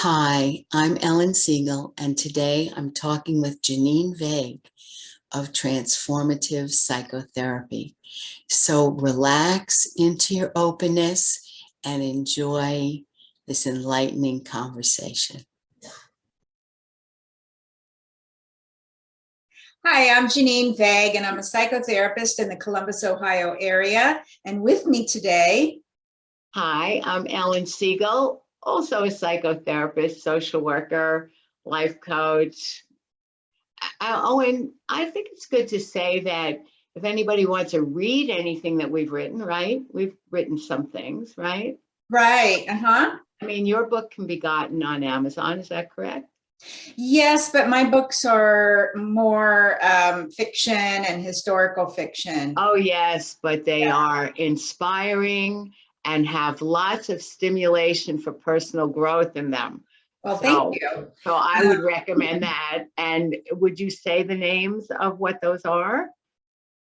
Hi, I'm Ellen Siegel, and today I'm talking with Janine Vague of Transformative Psychotherapy. So relax into your openness and enjoy this enlightening conversation. Hi, I'm Janine Vague, and I'm a psychotherapist in the Columbus, Ohio area. And with me today, Hi, I'm Ellen Siegel, also a psychotherapist, social worker, life coach. And I think it's good to say that if anybody wants to read anything that we've written, right? We've written some things, right? right? I mean, your book can be gotten on Amazon, is that correct? Yes, but my books are more fiction and historical fiction. Oh, yes, but they are inspiring and have lots of stimulation for personal growth in them. Well, thank you. So I would recommend that. And would you say the names of what those are?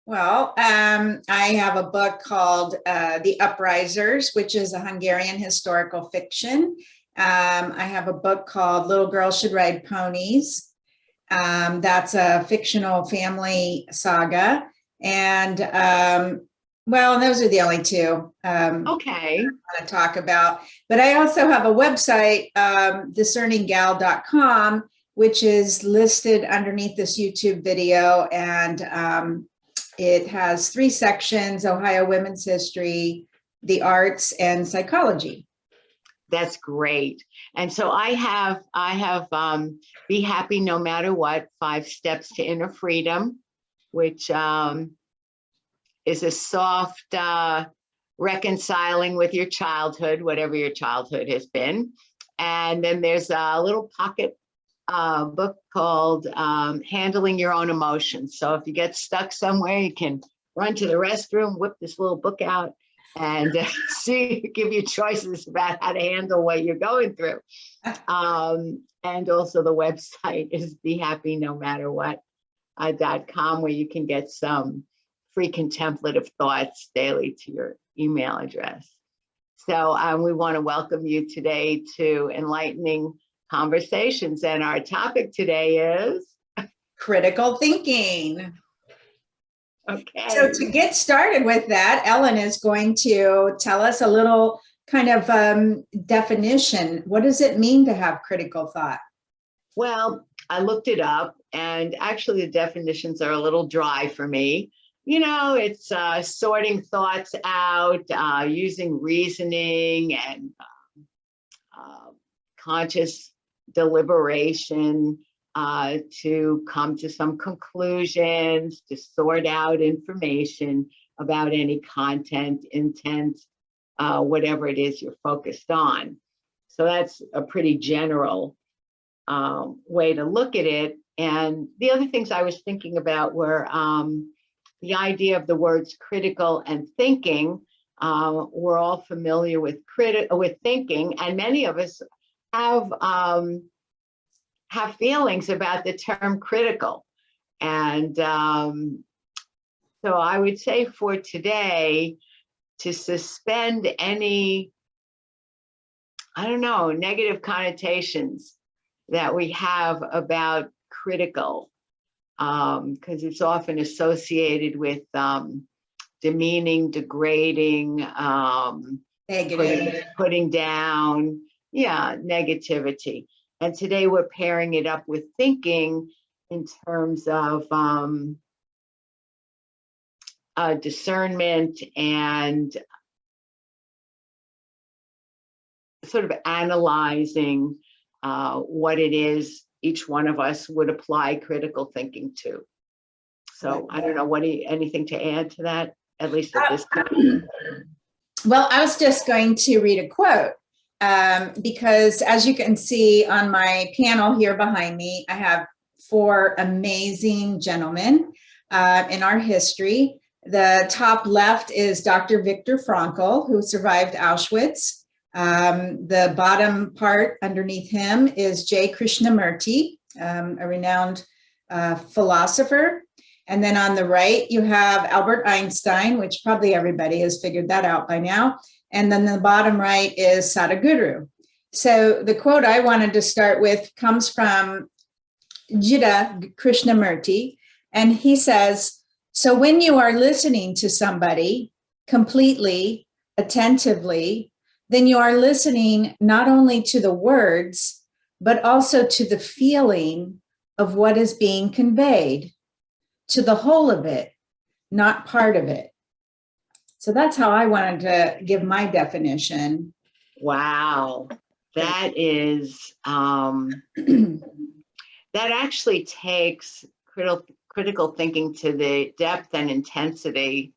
Well, I have a book called The Uprisers, which is a Hungarian historical fiction. I have a book called Little Girls Should Ride Ponies. That's a fictional family saga. And well, those are the only two Okay. I want to talk about. But I also have a website, discerninggal.com, which is listed underneath this YouTube video. And it has 3 sections: Ohio women's history, the arts, and psychology. That's great. And so I have Be Happy No Matter What, 5 Steps to Inner Freedom, which is a soft reconciling with your childhood, whatever your childhood has been. And then there's a little pocket book called Handling Your Own Emotions. So if you get stuck somewhere, you can run to the restroom, whip this little book out, and give you choices about how to handle what you're going through. And also the website is BeHappyNoMatterWhat.com, where you can get some free contemplative thoughts daily to your email address. So we want to welcome you today to Enlightening Conversations. And our topic today is critical thinking. Okay. So to get started with that, Ellen is going to tell us a little kind of definition. What does it mean to have critical thought? Well, I looked it up, and actually the definitions are a little dry for me. You know, it's sorting thoughts out, using reasoning and conscious deliberation to come to some conclusions, to sort out information about any content, intent, whatever it is you're focused on. So that's a pretty general way to look at it. And the other things I was thinking about were the idea of the words critical and thinking. We're all familiar with thinking, and many of us have feelings about the term critical. And so I would say for today, to suspend any, negative connotations that we have about critical, because it's often associated with demeaning, degrading, putting down, negativity. And today we're pairing it up with thinking in terms of discernment and sort of analyzing what it is each one of us would apply critical thinking to. So I don't know, anything to add to that, at least at this point? Well, I was just going to read a quote because as you can see on my panel here behind me, I have 4 amazing gentlemen in our history. The top left is Dr. Viktor Frankl, who survived Auschwitz. The bottom part underneath him is J. Krishnamurti, a renowned philosopher. And then on the right, you have Albert Einstein, which probably everybody has figured that out by now. And then the bottom right is Sadhguru. So the quote I wanted to start with comes from Jidda Krishnamurti, and he says, so when you are listening to somebody completely, attentively, then you are listening not only to the words, but also to the feeling of what is being conveyed, to the whole of it, not part of it. So that's how I wanted to give my definition. Wow. That is, that actually takes critical thinking to the depth and intensity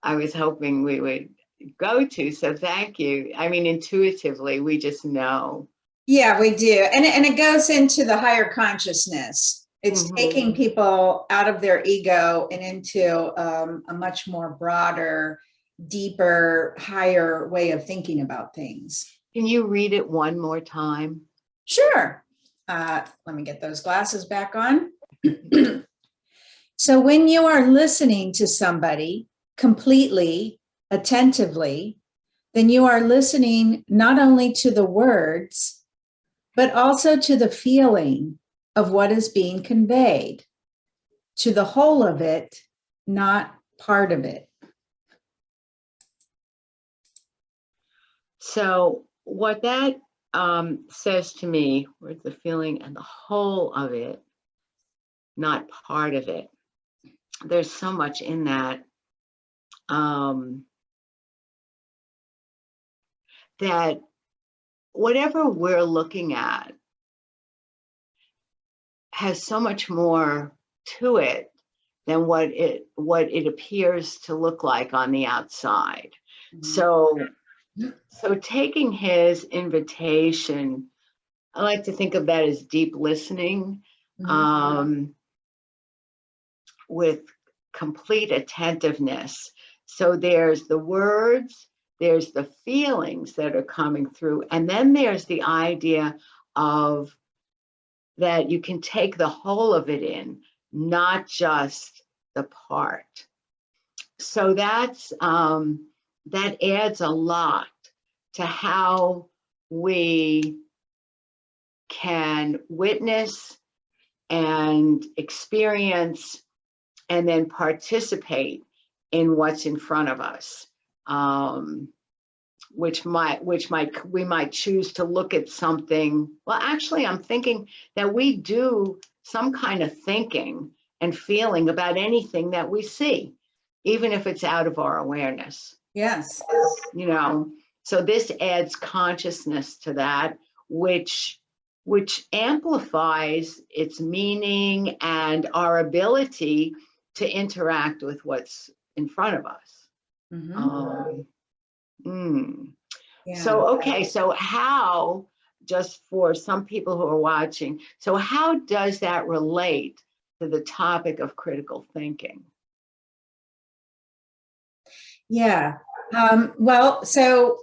I was hoping we would go to. So thank you. I mean, intuitively, we just know. Yeah, we do. And it goes into the higher consciousness. It's taking people out of their ego and into a much more broader, deeper, higher way of thinking about things. Can you read it one more time? Sure. Let me get those glasses back on. So when you are listening to somebody completely, attentively, then you are listening not only to the words, but also to the feeling of what is being conveyed, to the whole of it, not part of it. So what that says to me, where's the feeling and the whole of it, not part of it. There's so much in that. That whatever we're looking at has so much more to it than what it appears to look like on the outside. So taking his invitation, I like to think of that as deep listening, with complete attentiveness. So there's the words, there's the feelings that are coming through, and then there's the idea of that you can take the whole of it in, not just the part. So that's that adds a lot to how we can witness and experience and then participate in what's in front of us, we might choose to look at something. Well, actually, I'm thinking that we do some kind of thinking and feeling about anything that we see, even if it's out of our awareness. Yes. You know, so this adds consciousness to that, which amplifies its meaning and our ability to interact with what's in front of us. Yeah. So, okay, so how, just for some people who are watching, so how does that relate to the topic of critical thinking? Yeah. Well, so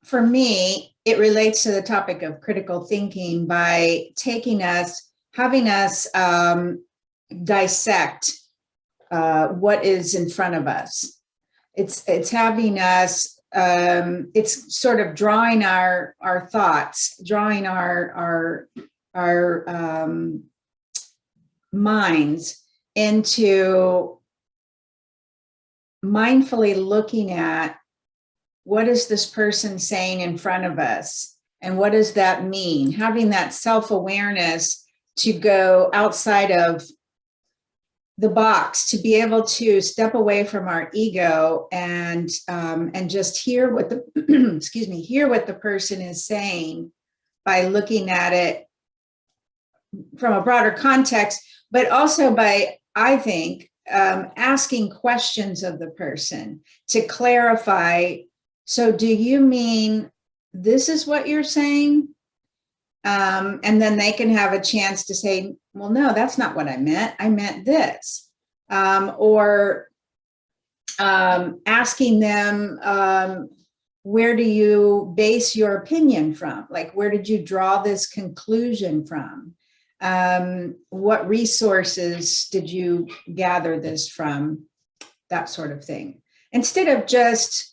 for me, it relates to the topic of critical thinking by having us dissect what is in front of us. It's having us, it's sort of drawing our thoughts, drawing our minds into mindfully looking at what is this person saying in front of us and what does that mean? Having that self-awareness to go outside of the box, to be able to step away from our ego and just hear what the hear what the person is saying by looking at it from a broader context, but also by, I think, asking questions of the person to clarify. So do you mean this is what you're saying? And then they can have a chance to say, well, no, that's not what I meant. I meant this. Or asking them, where do you base your opinion from? Like, where did you draw this conclusion from? What resources did you gather this from? That sort of thing. Instead of just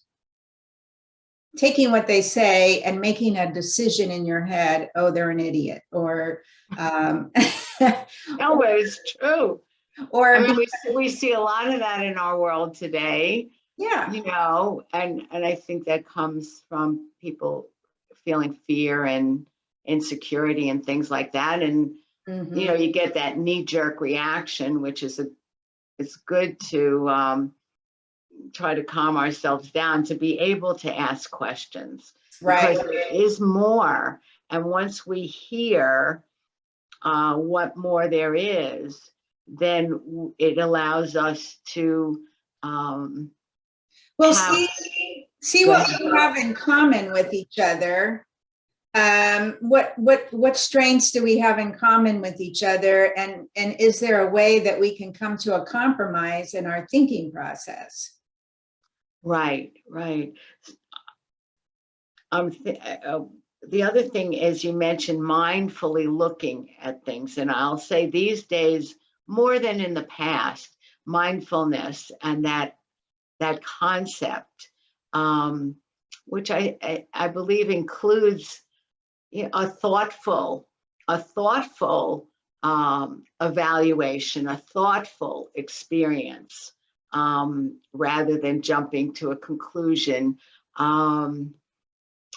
taking what they say and making a decision in your head, oh, they're an idiot, or No, it's true. or I mean, we see a lot of that in our world today, yeah. you know, and I think that comes from people feeling fear and insecurity and things like that. And, you know, Mhm. you get that knee-jerk reaction, which is it's good to try to calm ourselves down, to be able to ask questions, Right. because there is more. And once we hear what more there is, then it allows us to Well, have. see Go what ahead. we have in common with each other. What strengths do we have in common with each other, and is there a way that we can come to a compromise in our thinking process? Right, right. The other thing is, you mentioned mindfully looking at things, and I'll say these days more than in the past, mindfulness and that concept, um, which I believe includes, you know, a thoughtful evaluation, a thoughtful experience, rather than jumping to a conclusion. Um,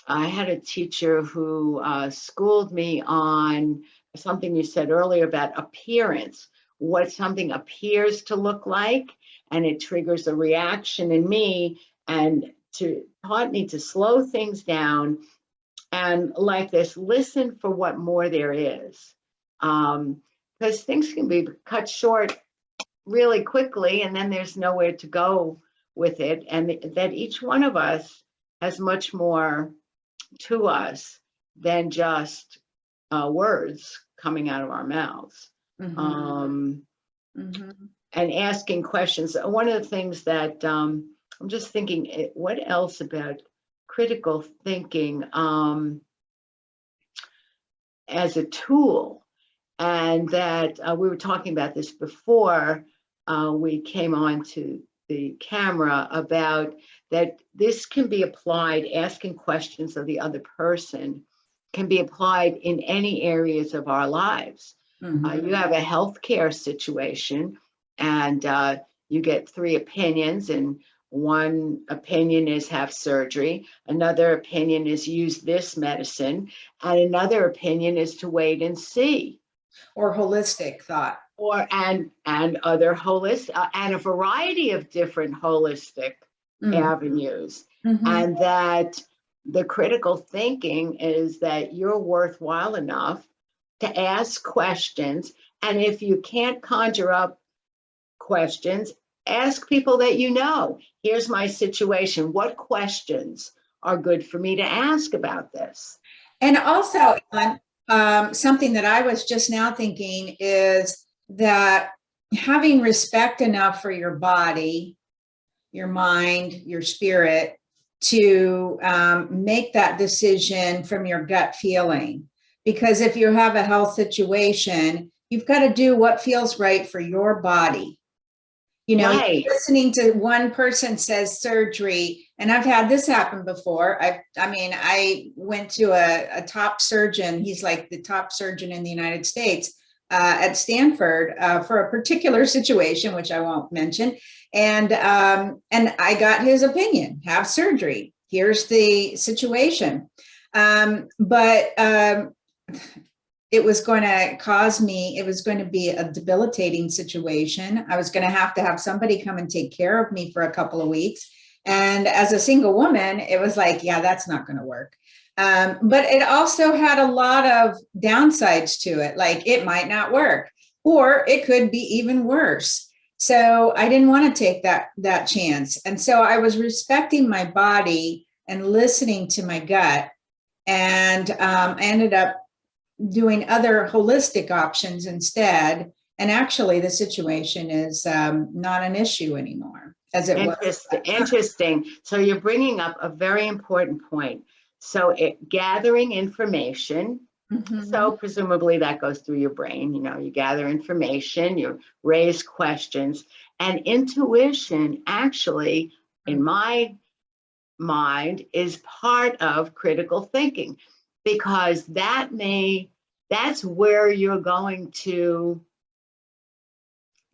I had a teacher who schooled me on something you said earlier about appearance, what something appears to look like, and it triggers a reaction in me, and taught me to slow things down and, like this, listen for what more there is. Because things can be cut short really quickly, and then there's nowhere to go with it, and that each one of us has much more to us than just words coming out of our mouths. Mhm. Um, Mhm. and asking questions. One of the things that I'm just thinking, what else about critical thinking as a tool? And that we were talking about this before we came on to the camera, about that this can be applied, asking questions of the other person can be applied in any areas of our lives. Mhm. You have a healthcare situation, and you get three opinions, and one opinion is have surgery, another opinion is use this medicine, and another opinion is to wait and see, Or holistic thought. or and other holistic, and a variety of different holistic Mm. avenues. Mhm. And that the critical thinking is that you're worthwhile enough to ask questions, and if you can't conjure up questions, ask people that you know. Here's my situation, what questions are good for me to ask about this? And also, Ellen, something that I was just now thinking is that having respect enough for your body, your mind, your spirit, to make that decision from your gut feeling. Because if you have a health situation, you've got to do what feels right for your body. You know, Right. listening to one person says surgery, and I've had this happen before. I went to a top surgeon. He's like the top surgeon in the United States at Stanford for a particular situation, which I won't mention. And I got his opinion: have surgery. Here's the situation. But it was going to cause me, it was going to be a debilitating situation. I was going to have somebody come and take care of me for a couple of weeks. And as a single woman, it was like, yeah, that's not going to work. But it also had a lot of downsides to it. Like, it might not work, or it could be even worse. So I didn't want to take that chance. And so I was respecting my body and listening to my gut, and I ended up doing other holistic options instead. And actually, the situation is not an issue anymore as it was. Interesting. Interesting. So you're bringing up a very important point. So gathering information. Mhm. So presumably that goes through your brain. You know, you gather information, you raise questions, and intuition. Actually, in my mind is part of critical thinking, because that's where you're going to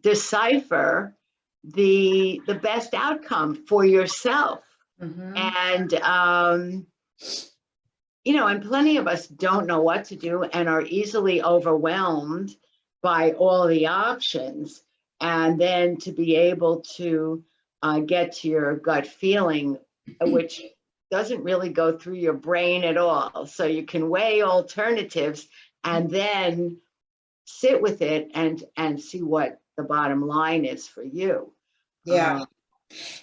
decipher the best outcome for yourself. Mhm. And and plenty of us don't know what to do and are easily overwhelmed by all the options. And then to be able to get to your gut feeling, which doesn't really go through your brain at all. So you can weigh alternatives and then sit with it and see what the bottom line is for you. Yeah.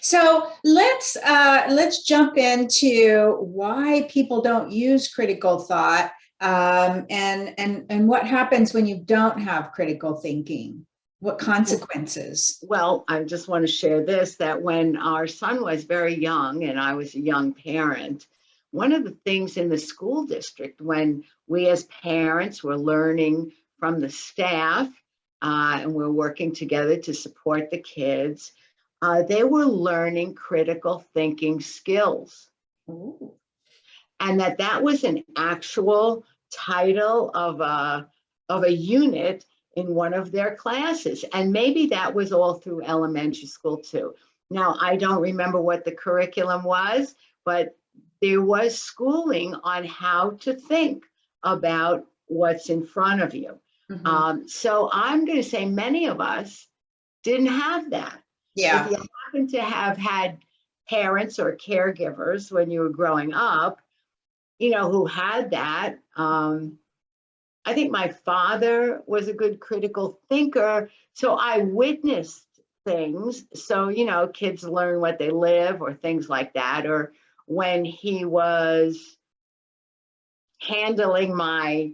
So let's jump into why people don't use critical thought, and what happens when you don't have critical thinking. What consequences? Well, I just want to share this, that when our son was very young and I was a young parent, one of the things in the school district, when we as parents were learning from the staff and we're working together to support the kids, they were learning critical thinking skills. Ooh. And that was an actual title of a unit in one of their classes. And maybe that was all through elementary school too. Now, I don't remember what the curriculum was, but there was schooling on how to think about what's in front of you. Mhm. So I'm going to say many of us didn't have that. If Yeah. you happen to have had parents or caregivers when you were growing up, who had that. I think my father was a good critical thinker. So I witnessed things. So, kids learn what they live or things like that. Or when he was handling my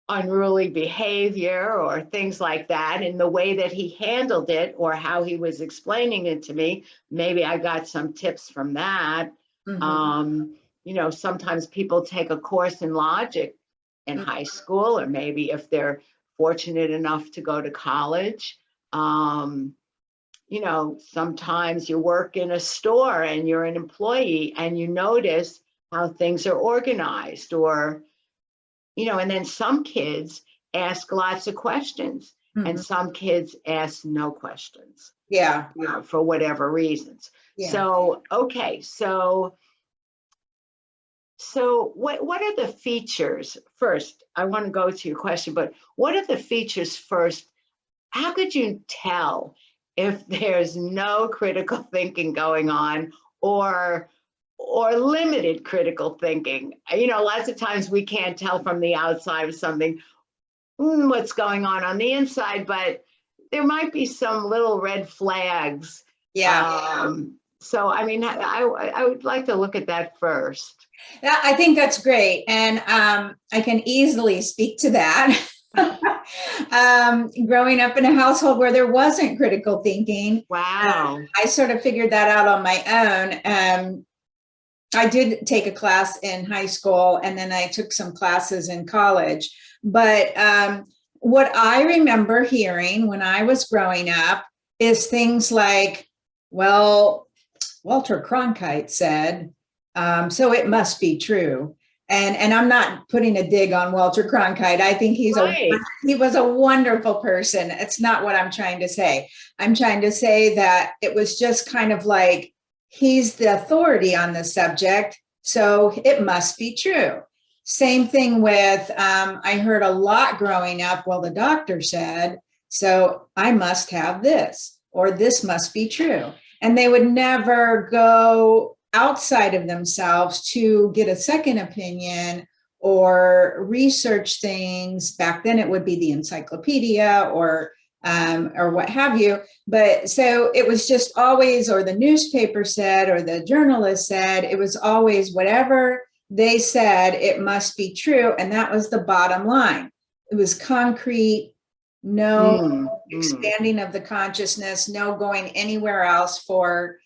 unruly behavior or things like that, and the way that he handled it or how he was explaining it to me, maybe I got some tips from that. Mhm. Sometimes people take a course in logic in high school, or maybe if they're fortunate enough to go to college. Sometimes you work in a store and you're an employee and you notice how things are organized, or and then some kids ask lots of questions and Mhm. some kids ask no questions, Yeah. for whatever reasons. Yeah. So, okay, so what are the features first? I want to go to your question, but what are the features first? How could you tell if there's no critical thinking going on, or limited critical thinking? Lots of times we can't tell from the outside of something what's going on the inside, but there might be some little red flags. Yeah. So, I mean, I would like to look at that first. I think that's great. And I can easily speak to that. Growing up in a household where there wasn't critical thinking, Wow. I sort of figured that out on my own. I did take a class in high school and then I took some classes in college. But what I remember hearing when I was growing up is things like, well, Walter Cronkite said, so it must be true. And I'm not putting a dig on Walter Cronkite. I think Right. he was a wonderful person. It's not what I'm trying to say. I'm trying to say that it was just kind of like he's the authority on the subject, so it must be true. Same thing with I heard a lot growing up. Well, the doctor said, so I must have this, or this must be true. And they would never go outside of themselves to get a second opinion or research things. Back then, it would be the encyclopedia or what have you. But so it was just always, or the newspaper said, or the journalist said, it was always whatever they said, it must be true. And that was the bottom line. It was concrete, no expanding of the consciousness, no going anywhere else for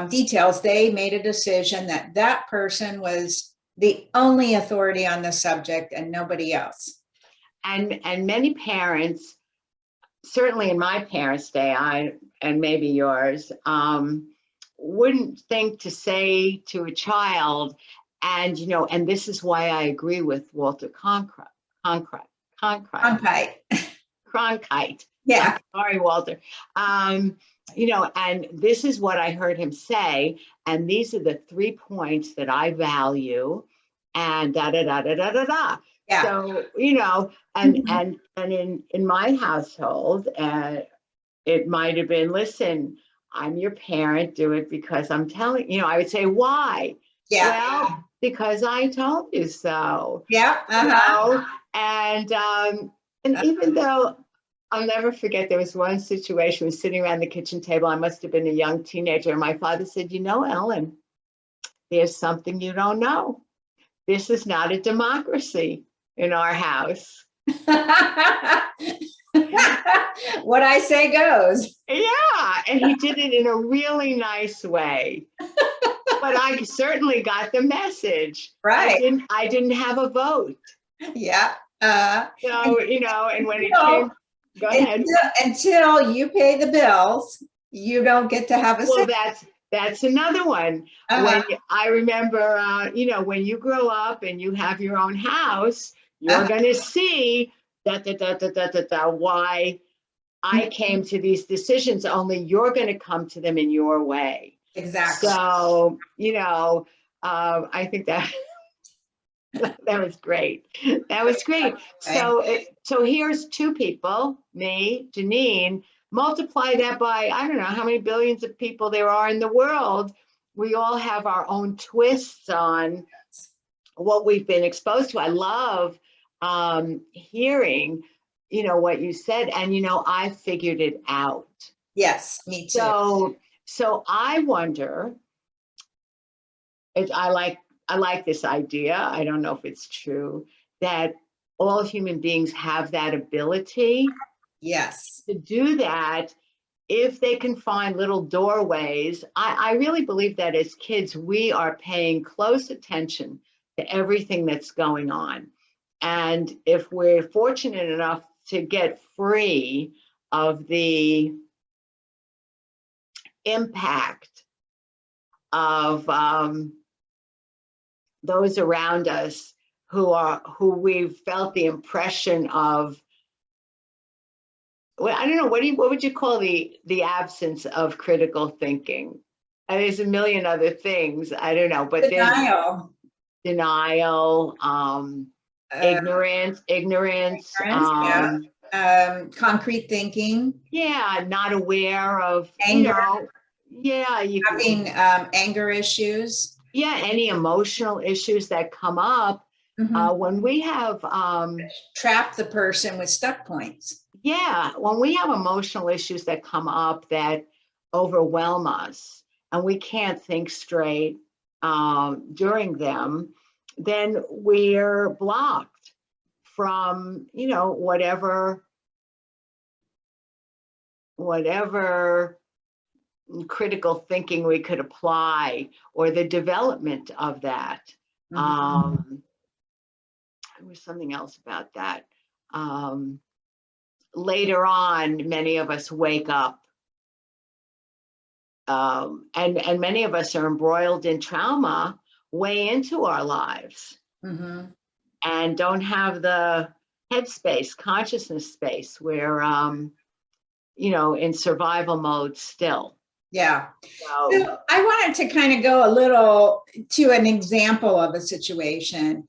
details. They made a decision that that person was the only authority on the subject and nobody else. And many parents, certainly in my parents' day, and maybe yours, wouldn't think to say to a child, and and this is why I agree with Walter Cronkite. Okay. Cronkite. Yeah. I'm sorry, Walter. And this is what I heard him say, and these are the 3 points that I value, and da da da da da da da. Yeah. So, Mhm. and in my household, it might have been, listen, I'm your parent, do it because I'm telling, I would say, why? Yeah. Well, because I told you so. Yeah. Uh-huh. And even though I'll never forget, there was one situation, we were sitting around the kitchen table. I must have been a young teenager. And my father said, Ellen, there's something you don't know. This is not a democracy in our house. What I say goes. Yeah. And he did it in a really nice way. But I certainly got the message. Right. I didn't have a vote. Yeah. So, and when it came, go ahead. Until you pay the bills, you don't get to have a Well, say. that's another one. When I remember, when you grow up and you have your own house, you're going to see why I came to these decisions. Only you're going to come to them in your way. Exactly. So, I think that that was great. That was great. So here's 2 people, me, Janine, multiply that by, I don't know how many billions of people there are in the world. We all have our own twists on what we've been exposed to. I love hearing, what you said, and, I figured it out. Yes, me too. So I wonder, I like this idea. I don't know if it's true that all human beings have that ability Yes. to do that if they can find little doorways. I really believe that as kids, we are paying close attention to everything that's going on. And if we're fortunate enough to get free of the impact of those around us who we've felt the impression of, well, I don't know, what would you call the absence of critical thinking? And there's a million other things, I don't know, but there's denial, ignorance, concrete thinking, not aware of, anger, you having anger issues. any emotional issues that come up when we have trap the person with stuck points. When we have emotional issues that come up that overwhelm us and we can't think straight during them, then we're blocked from, whatever critical thinking we could apply, or the development of that. There was something else about that. Later on, many of us wake up, and many of us are embroiled in trauma way into our lives, and don't have the headspace, consciousness space. We're, in survival mode still. Yeah. So I wanted to kind of go a little to an example of a situation.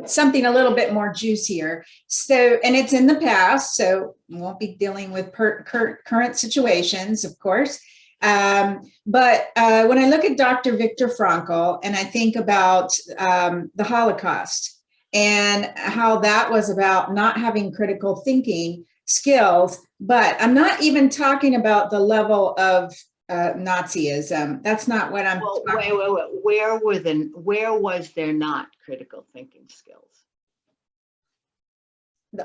Something a little bit more juicier. So, and it's in the past, so we won't be dealing with current situations, of course. But when I look at Dr. Viktor Frankl and I think about the Holocaust and how that was about not having critical thinking skills, but I'm not even talking about the level of Nazism. That's not what I'm talking about. Where was there not critical thinking skills?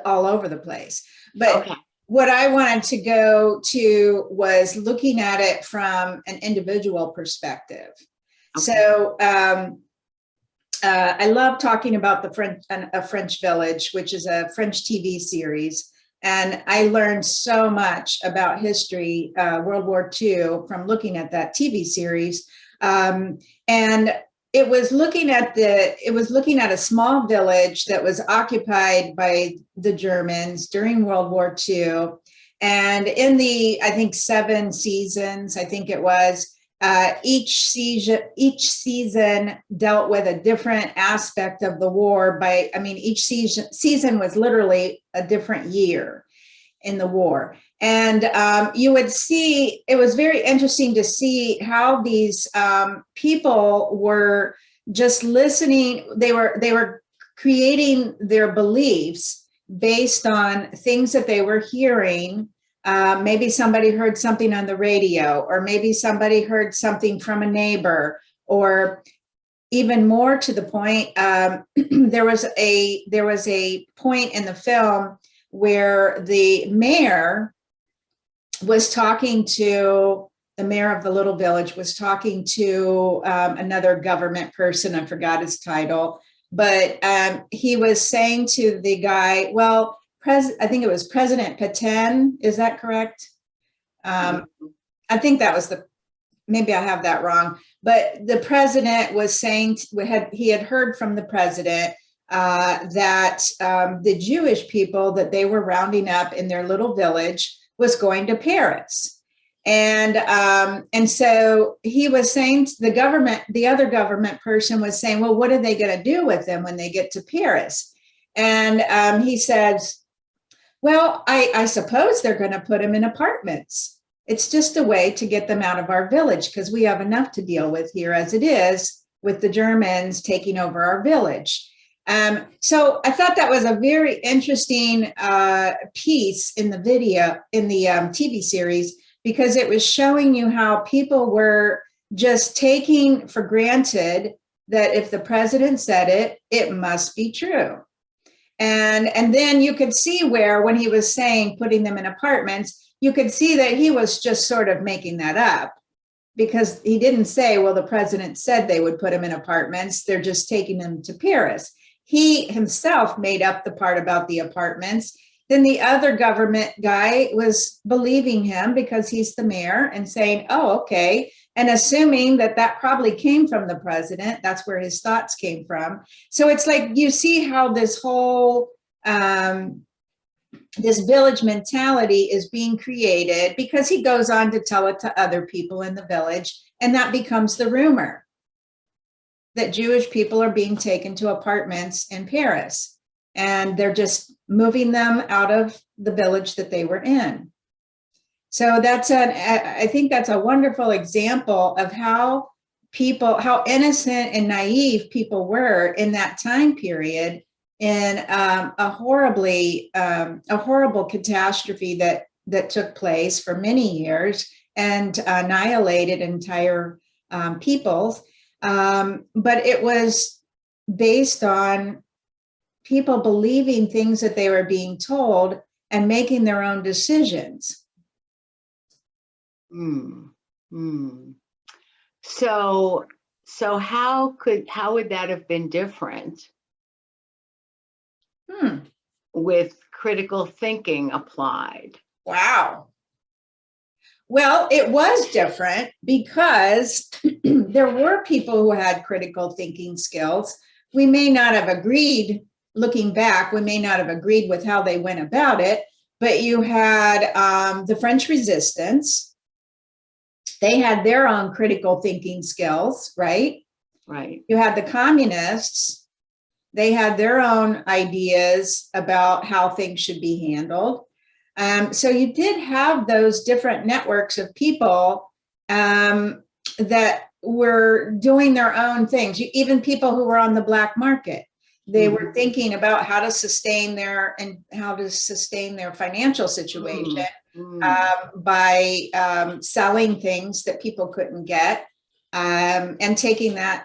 All over the place. But what I wanted to go to was looking at it from an individual perspective. So I love talking about a French Village, which is a French TV series And I learned so much about history, World War II, from looking at that TV series. And it was looking at a small village that was occupied by the Germans during World War II. And in the, I think, 7 seasons, I think it was, each season dealt with a different aspect of the war. Each season was literally a different year in the war. And you would see, it was very interesting to see how these people were just listening. They were creating their beliefs based on things that they were hearing. Maybe somebody heard something on the radio, or maybe somebody heard something from a neighbor, or even more to the point, there was a point in the film where the mayor of the little village was talking to another government person. I forgot his title, but he was saying to the guy, well, I think it was President Petain. Is that correct? I think that was maybe I have that wrong, but the president was saying, he had heard from the president that the Jewish people that they were rounding up in their little village was going to Paris. And so he was saying to the other government person was saying, well, what are they going to do with them when they get to Paris? And he says, well, I suppose they're going to put them in apartments. It's just a way to get them out of our village, because we have enough to deal with here as it is, with the Germans taking over our village. So I thought that was a very interesting piece in the video, in the TV series, because it was showing you how people were just taking for granted that if the president said it, it must be true. And then you could see where, when he was saying putting them in apartments, you could see that he was just sort of making that up, because he didn't say, well, the president said they would put them in apartments, they're just taking them to Paris. He himself made up the part about the apartments. Then the other government guy was believing him because he's the mayor, and saying, oh, okay, and assuming that that probably came from the president. That's where his thoughts came from. So it's like, you see how this whole, this village mentality is being created, because he goes on to tell it to other people in the village, and that becomes the rumor that Jewish people are being taken to apartments in Paris, and they're just moving them out of the village that they were in. So I think that's a wonderful example of how innocent and naive people were in that time period, in a horrible catastrophe that took place for many years and annihilated entire peoples. But it was based on people believing things that they were being told and making their own decisions. So how would that have been different with critical thinking applied? Wow. Well, it was different because there were people who had critical thinking skills. We may not have agreed, looking back, we may not have agreed with how they went about it, but you had the French Resistance. They had their own critical thinking skills, right? Right. You had the communists. They had their own ideas about how things should be handled. So you did have those different networks of people that were doing their own things. Even people who were on the black market, they were thinking about how to sustain their financial situation by selling things that people couldn't get, and taking the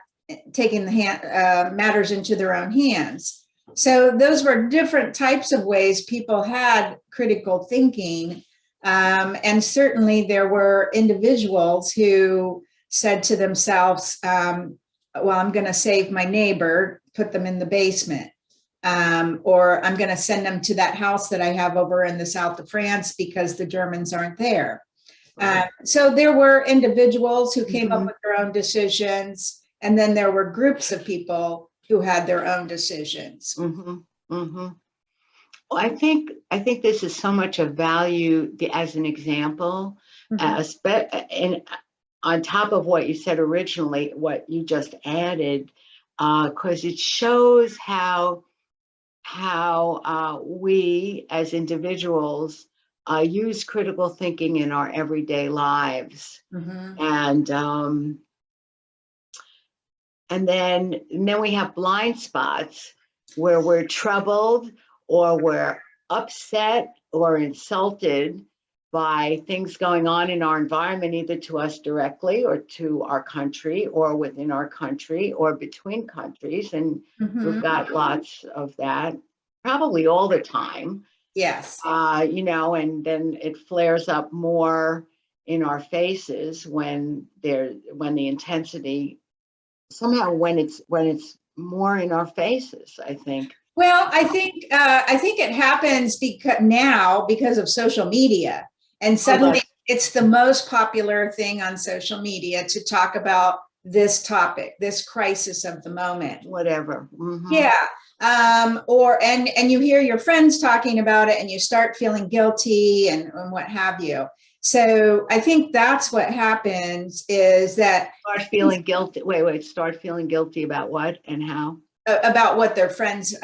matters into their own hands. So those were different types of ways people had critical thinking. And certainly there were individuals who said to themselves, well, I'm going to save my neighbor, put them in the basement. or I'm going to send them to that house that I have over in the south of France because the Germans aren't there. So there were individuals who came up with their own decisions, and then there were groups of people who had their own decisions. Well, I think this is so much of value as an example, and on top of what you said originally, what you just added, because it shows how we as individuals use critical thinking in our everyday lives, and then we have blind spots where we're troubled or we're upset or insulted by things going on in our environment, either to us directly or to our country or within our country or between countries. And we've got lots of that, probably all the time. Yes. And then it flares up more in our faces when the intensity, somehow when it's more in our faces, I think. Well, I think it happens because of social media, and suddenly it's the most popular thing on social media to talk about this topic, this crisis of the moment, whatever. Yeah. And you hear your friends talking about it and you start feeling guilty and what have you. So I think that's what happens, is that start feeling guilty. Start feeling guilty about what and how? About what their friends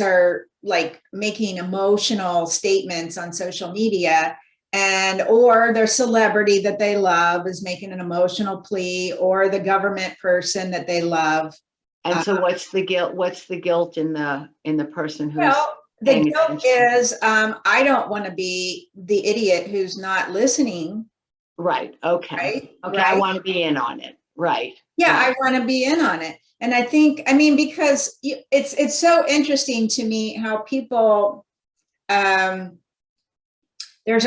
are like, making emotional statements on social media, or their celebrity that they love is making an emotional plea, or the government person that they love. And so what's the guilt? What's the guilt in the person who's the guilt is, I don't want to be the idiot who's not listening. Right. Okay. Right? Okay. Right? I want to be in on it. Right. Yeah, right. I want to be in on it. And I think, because it's so interesting to me how people, there's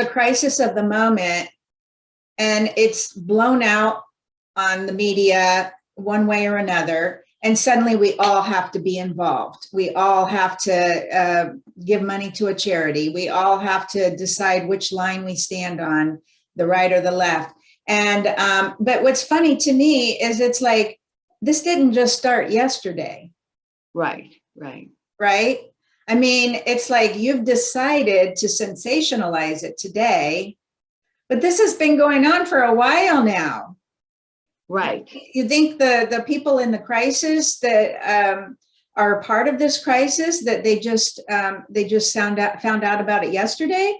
a crisis of the moment and it's blown out on the media one way or another. And suddenly we all have to be involved. We all have to give money to a charity. We all have to decide which line we stand on, the right or the left. And but what's funny to me is it's like, this didn't just start yesterday. Right. It's like you've decided to sensationalize it today, but this has been going on for a while now. Right. You think the people in the crisis that are part of this crisis, that they just found out about it yesterday?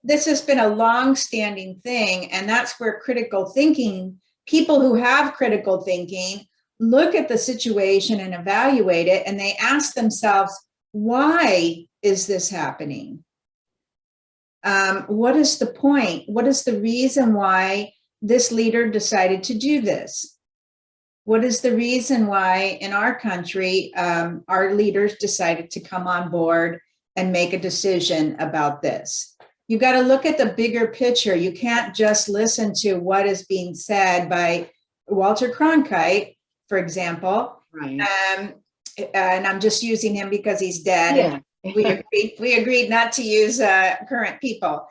This has been a long-standing thing, and that's where critical thinking, people who have critical thinking, look at the situation and evaluate it, and they ask themselves, why is this happening? What is the point? What is the reason why this leader decided to do this? What is the reason why in our country, our leaders decided to come on board and make a decision about this? You got to look at the bigger picture. You can't just listen to what is being said by Walter Cronkite, for example. Right. And I'm just using him because he's dead. Yeah. And we agreed not to use current people.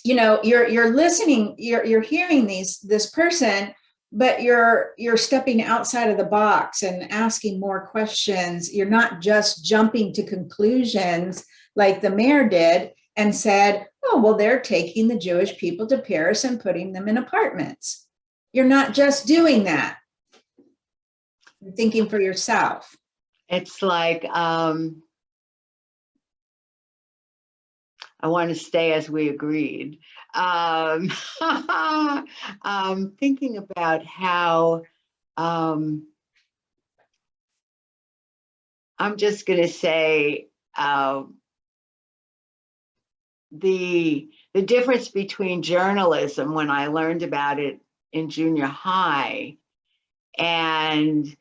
You're listening, you're hearing this person, but you're stepping outside of the box and asking more questions. You're not just jumping to conclusions like the mayor did and said, oh, well, they're taking the Jewish people to Paris and putting them in apartments. You're not just doing that. You're thinking for yourself. It's like, I want to stay as we agreed. Thinking about how, I'm just going to say, the difference between journalism when I learned about it in junior high, and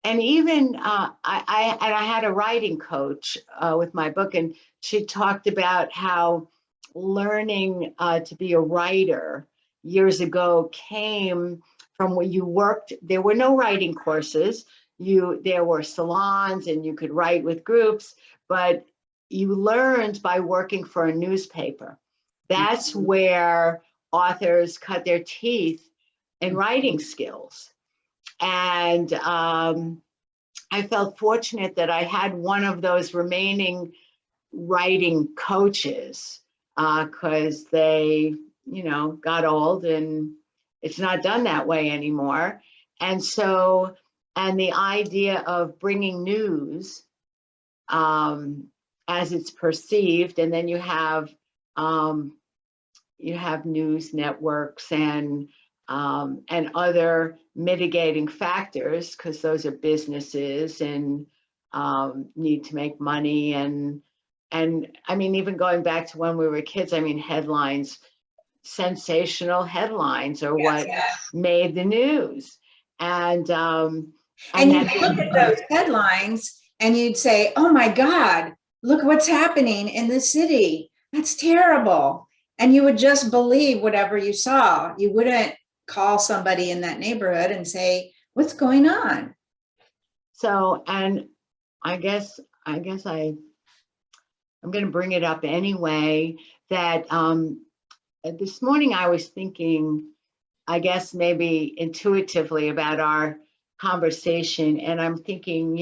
even I had a writing coach with my book, and she talked about how learning to be a writer years ago came from where you worked. There were no writing courses. There were salons and you could write with groups, but you learned by working for a newspaper. That's where authors cut their teeth in writing skills. And I felt fortunate that I had one of those remaining writing coaches, because they, got old and it's not done that way anymore. And so, and the idea of bringing news as it's perceived, and then you have news networks and other mitigating factors, because those are businesses and need to make money. And I mean, even going back to when we were kids, I mean, headlines, sensational headlines are what made the news. And you look at those headlines and you'd say, oh my God, look what's happening in the city. That's terrible. And you would just believe whatever you saw. You wouldn't call somebody in that neighborhood and say, what's going on? So, and I guess I'm going to bring it up anyway, that this morning I was thinking, I guess maybe intuitively, about our conversation, and I'm thinking,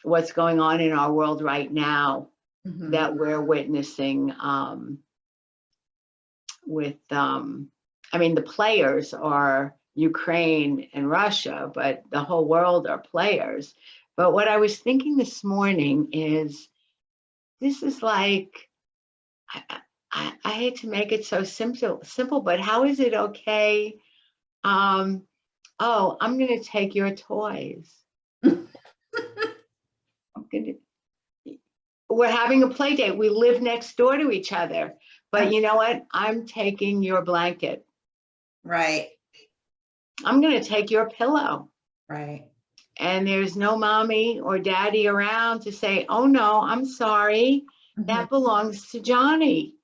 what's going on in our world right now that we're witnessing with, I mean, the players are Ukraine and Russia, but the whole world are players. But what I was thinking this morning is, this is like, I hate to make it so simple, but how is it okay? Oh, I'm going to take your toys. We're having a play date. We live next door to each other, but you know what? I'm taking your blanket. Right. I'm going to take your pillow. Right. And there's no mommy or daddy around to say, oh no, I'm sorry. That belongs to Johnny.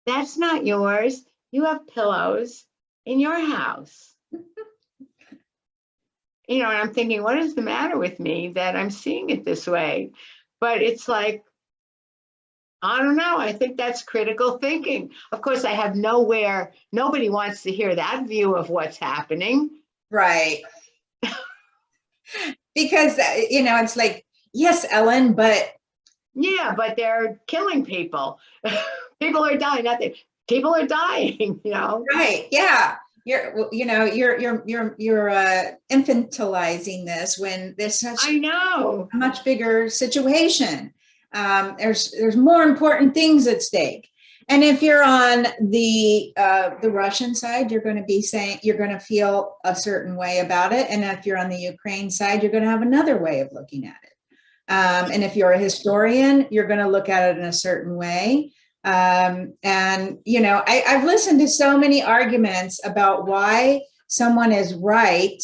That's not yours. You have pillows in your house. And I'm thinking, what is the matter with me that I'm seeing it this way? But it's like, I don't know. I think that's critical thinking. Of course, I have nobody wants to hear that view of what's happening. Right. Because, it's like, yes, Ellen, but. Yeah, but they're killing people. People are dying. People are dying, Right. Yeah. You're infantilizing this when there's such a much bigger situation. There's more important things at stake. And if you're on the Russian side, you're going to feel a certain way about it. And if you're on the Ukraine side, you're going to have another way of looking at it. And if you're a historian, you're going to look at it in a certain way. And, I've listened to so many arguments about why someone is right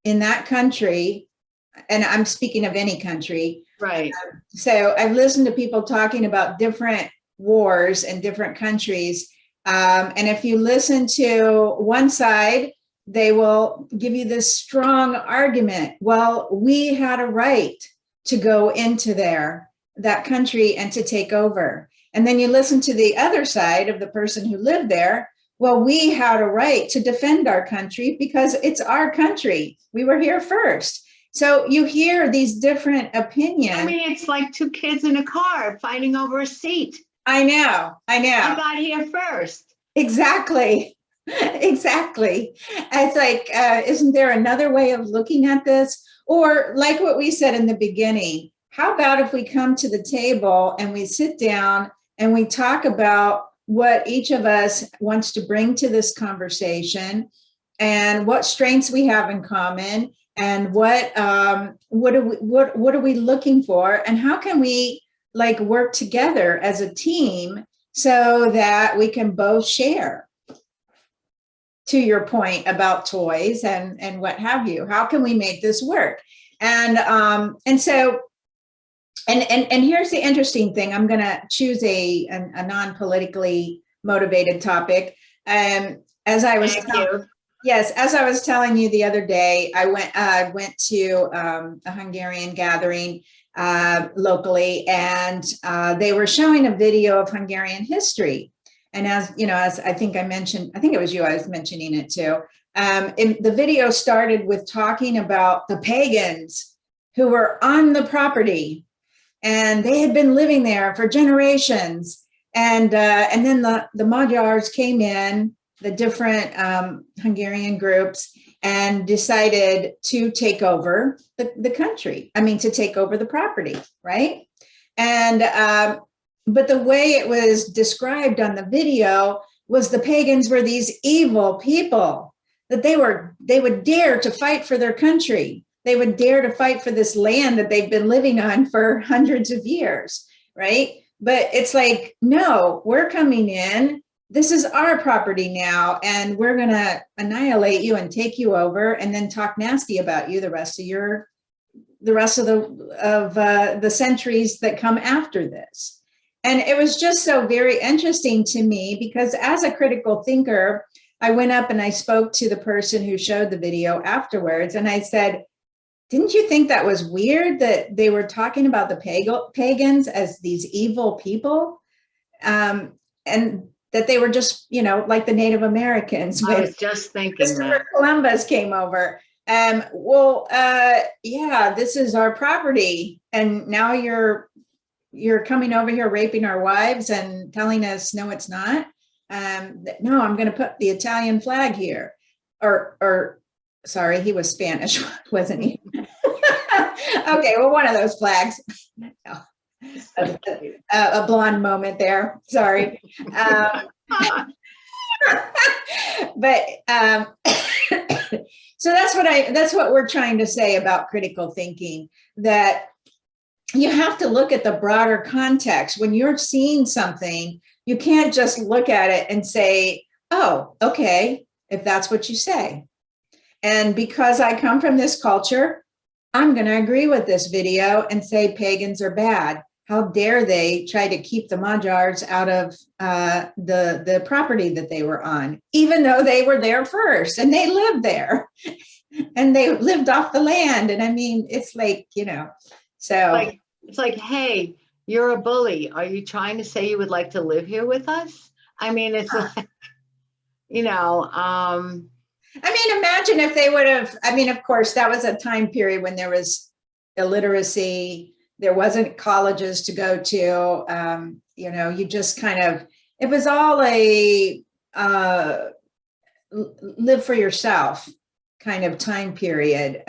in that country. And I'm speaking of any country. Right. So I've listened to people talking about different wars in different countries. And if you listen to one side, they will give you this strong argument. Well, we had a right to go into that country and to take over. And then you listen to the other side of the person who lived there. Well, we had a right to defend our country because it's our country. We were here first. So you hear these different opinions. I mean, it's like two kids in a car fighting over a seat. I know. I got here first. Exactly. Exactly. It's like, isn't there another way of looking at this? Or like what we said in the beginning, how about if we come to the table and we sit down and we talk about what each of us wants to bring to this conversation and what strengths we have in common and what are we looking for and how can we work together as a team so that we can both share. To your point about toys and what have you, how can we make this work? And so here's the interesting thing. I'm going to choose a non-politically motivated topic. As I was Yes, as I was telling you the other day, I went to a Hungarian gathering locally, and they were showing a video of Hungarian history. And as you know, as I think I mentioned, I think it was you, I was mentioning it too. The video started with talking about the pagans who were on the property, and they had been living there for generations. And then the Magyars came in, the different Hungarian groups, and decided to take over the country. I mean, to take over the property, right? And but the way it was described on the video was the pagans were these evil people, that they would dare to fight for their country. They would dare to fight for this land that they've been living on for hundreds of years, right? But it's like, no, we're coming in. This is our property now, and we're going to annihilate you and take you over, and then talk nasty about you the rest of the centuries that come after this. And it was just so very interesting to me, because as a critical thinker, I went up and I spoke to the person who showed the video afterwards, and I said, didn't you think that was weird that they were talking about the pagans as these evil people? And that they were just, like the Native Americans. I was just thinking that. Columbus came over. Yeah, this is our property. And now you're coming over here raping our wives and telling us, no, it's not. No, I'm going to put the Italian flag here. Or sorry, he was Spanish, wasn't he? Okay, well, one of those flags. No. A blonde moment there. Sorry. But so that's what we're trying to say about critical thinking, that you have to look at the broader context. When you're seeing something, you can't just look at it and say, oh, okay, if that's what you say. And because I come from this culture, I'm going to agree with this video and say pagans are bad. How dare they try to keep the Magyars out of the property that they were on, even though they were there first and they lived there and they lived off the land. And I mean, it's like, so. It's like, hey, you're a bully. Are you trying to say you would like to live here with us? I mean, it's like, I mean, imagine if they would have, I mean, of course, that was a time period when there was illiteracy, there wasn't colleges to go to, you just kind of, it was all a live for yourself kind of time period.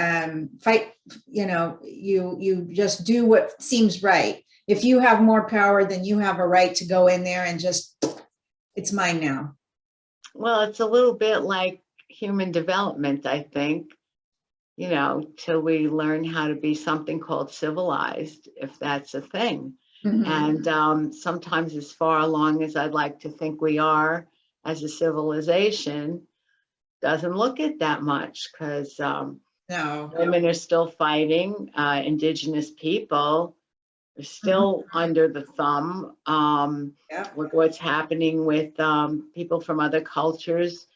Fight, you just do what seems right. If you have more power, then you have a right to go in there and just, it's mine now. Well, it's a little bit like human development, I think, till we learn how to be something called civilized, if that's a thing. Mm-hmm. And sometimes as far along as I'd like to think we are as a civilization, doesn't look it that much, because no, women are still fighting, indigenous people are still under the thumb. Look what's happening with people from other cultures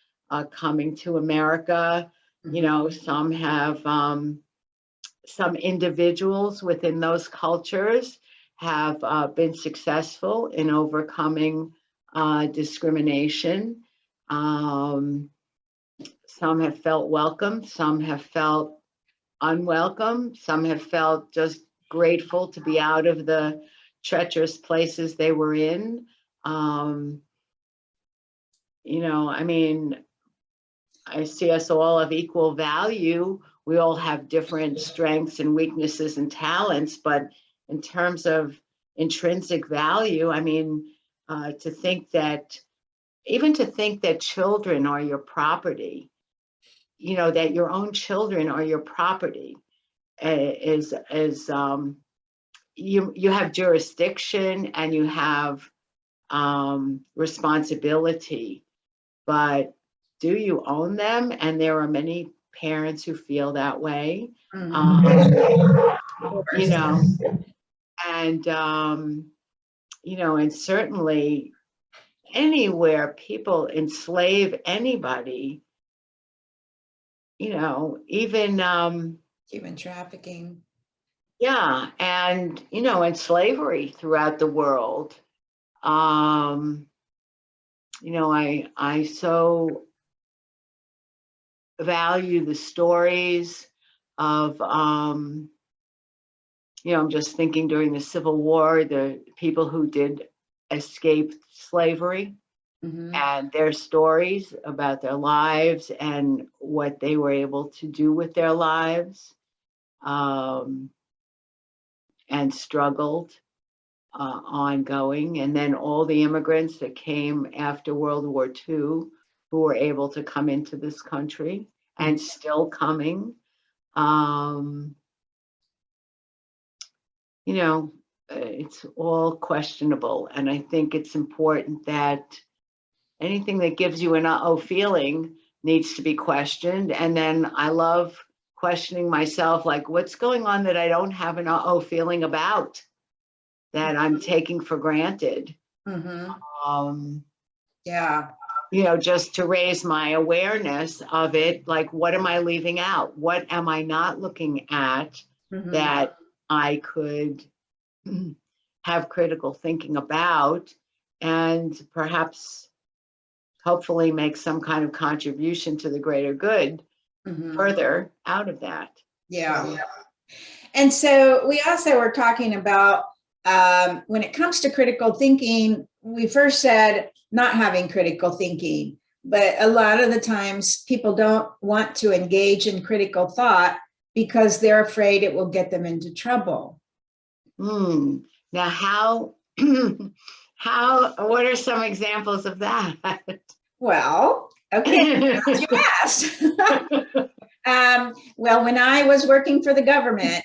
coming to America. Some have, some individuals within those cultures have been successful in overcoming discrimination. Some have felt welcome, some have felt unwelcome, some have felt just grateful to be out of the treacherous places they were in. I mean, I see us all of equal value. We all have different strengths and weaknesses and talents, but in terms of intrinsic value, I mean, to think that children are your property, that your own children are your property, is you have jurisdiction and you have responsibility, but do you own them? And there are many parents who feel that way. And certainly anywhere people enslave anybody, even, Human trafficking. yeah, and, and slavery throughout the world. I so value the stories of, I'm just thinking during the Civil War, the people who did escape slavery Mhm. and their stories about their lives and what they were able to do with their lives, and struggled, ongoing. And then all the immigrants that came after World War II who were able to come into this country and still coming. Um, it's all questionable. And I think it's important that anything that gives you an uh-oh feeling needs to be questioned. And then I love questioning myself, like, what's going on that I don't have an uh-oh feeling about, that I'm taking for granted? Mhm. Um, Yeah. just to raise my awareness of it, like, what am I leaving out? What am I not looking at Mhm. that I could have critical thinking about, and perhaps hopefully make some kind of contribution to the greater good Mhm. further out of that. Yeah. So, And so we also were talking about when it comes to critical thinking, we first said not having critical thinking, but a lot of the times people don't want to engage in critical thought because they're afraid it will get them into trouble. Now what are some examples of that? Well, okay, as you asked. Well, when I was working for the government,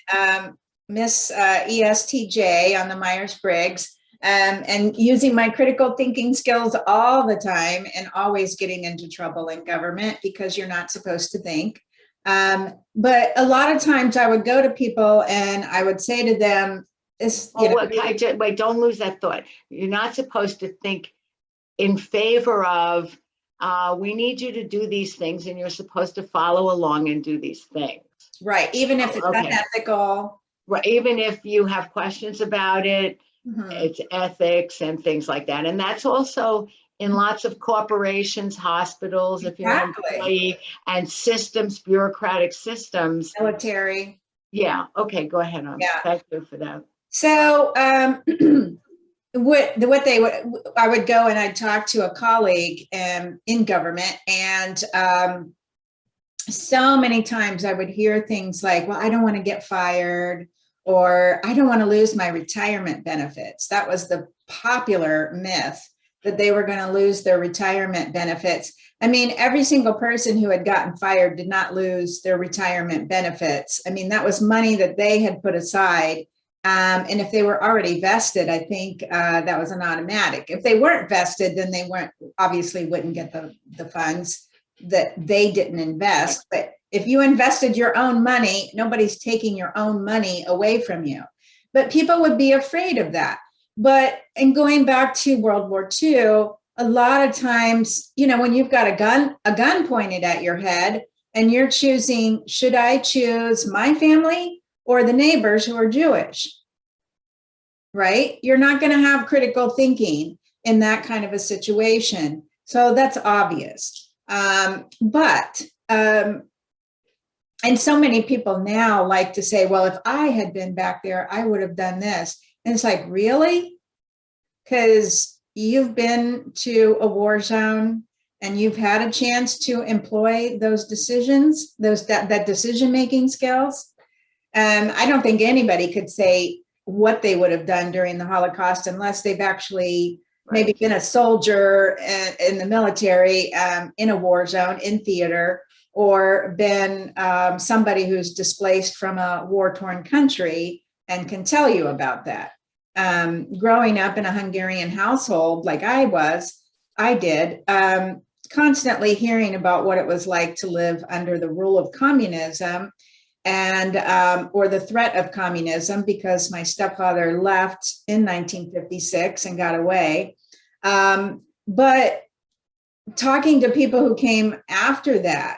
Miss ESTJ on the Myers-Briggs, and using my critical thinking skills all the time and always getting into trouble in government because you're not supposed to think. But a lot of times I would go to people and I would say to them, Wait, don't lose that thought. You're not supposed to think in favor of, we need you to do these things, and you're supposed to follow along and do these things. Right, even if it's Okay. unethical. Right, even if you have questions about it, Mhm. it's ethics and things like that. And that's also in lots of corporations, hospitals, if you're an Exactly. employee, and systems, bureaucratic systems. Military. Yeah, okay, go ahead. Yeah. Thank you for that. So what they would, I would go and I'd talk to a colleague in government, and so many times I would hear things like, well, I don't want to get fired, or I don't want to lose my retirement benefits. That was the popular myth, that they were going to lose their retirement benefits. I mean, every single person who had gotten fired did not lose their retirement benefits. I mean, that was money that they had put aside. And if they were already vested, I think that was an automatic. If they weren't vested, then they obviously wouldn't get the funds that they didn't invest. But if you invested your own money, nobody's taking your own money away from you. But people would be afraid of that. But and going back to World War II, a lot of times, when you've got a gun pointed at your head and you're choosing, should I choose my family or the neighbors who are Jewish? Right? You're not going to have critical thinking in that kind of a situation. So that's obvious. And so many people now like to say, well, if I had been back there, I would have done this. And it's like, really? Because you've been to a war zone and you've had a chance to employ those decisions, that decision-making skills. I don't think anybody could say what they would have done during the Holocaust unless they've actually maybe been a soldier in the military, in a war zone, in theater, or been somebody who's displaced from a war-torn country and can tell you about that. Growing up in a Hungarian household like I did, constantly hearing about what it was like to live under the rule of communism, and or the threat of communism, because my stepfather left in 1956 and got away. But talking to people who came after that,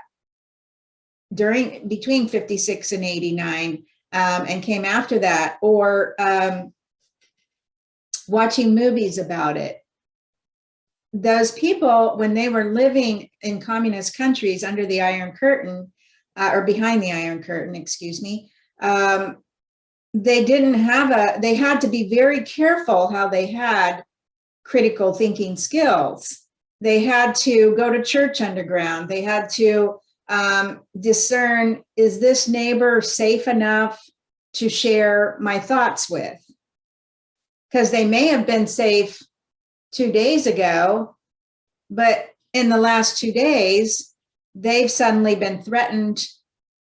between 56 and 89, and came after that, or watching movies about it. Those people, when they were living in communist countries under the Iron Curtain, or behind the Iron Curtain, excuse me, they had to be very careful how they had critical thinking skills. They had to go to church underground. They had to discern, is this neighbor safe enough to share my thoughts with? Because they may have been safe 2 days ago, but in the last 2 days, they've suddenly been threatened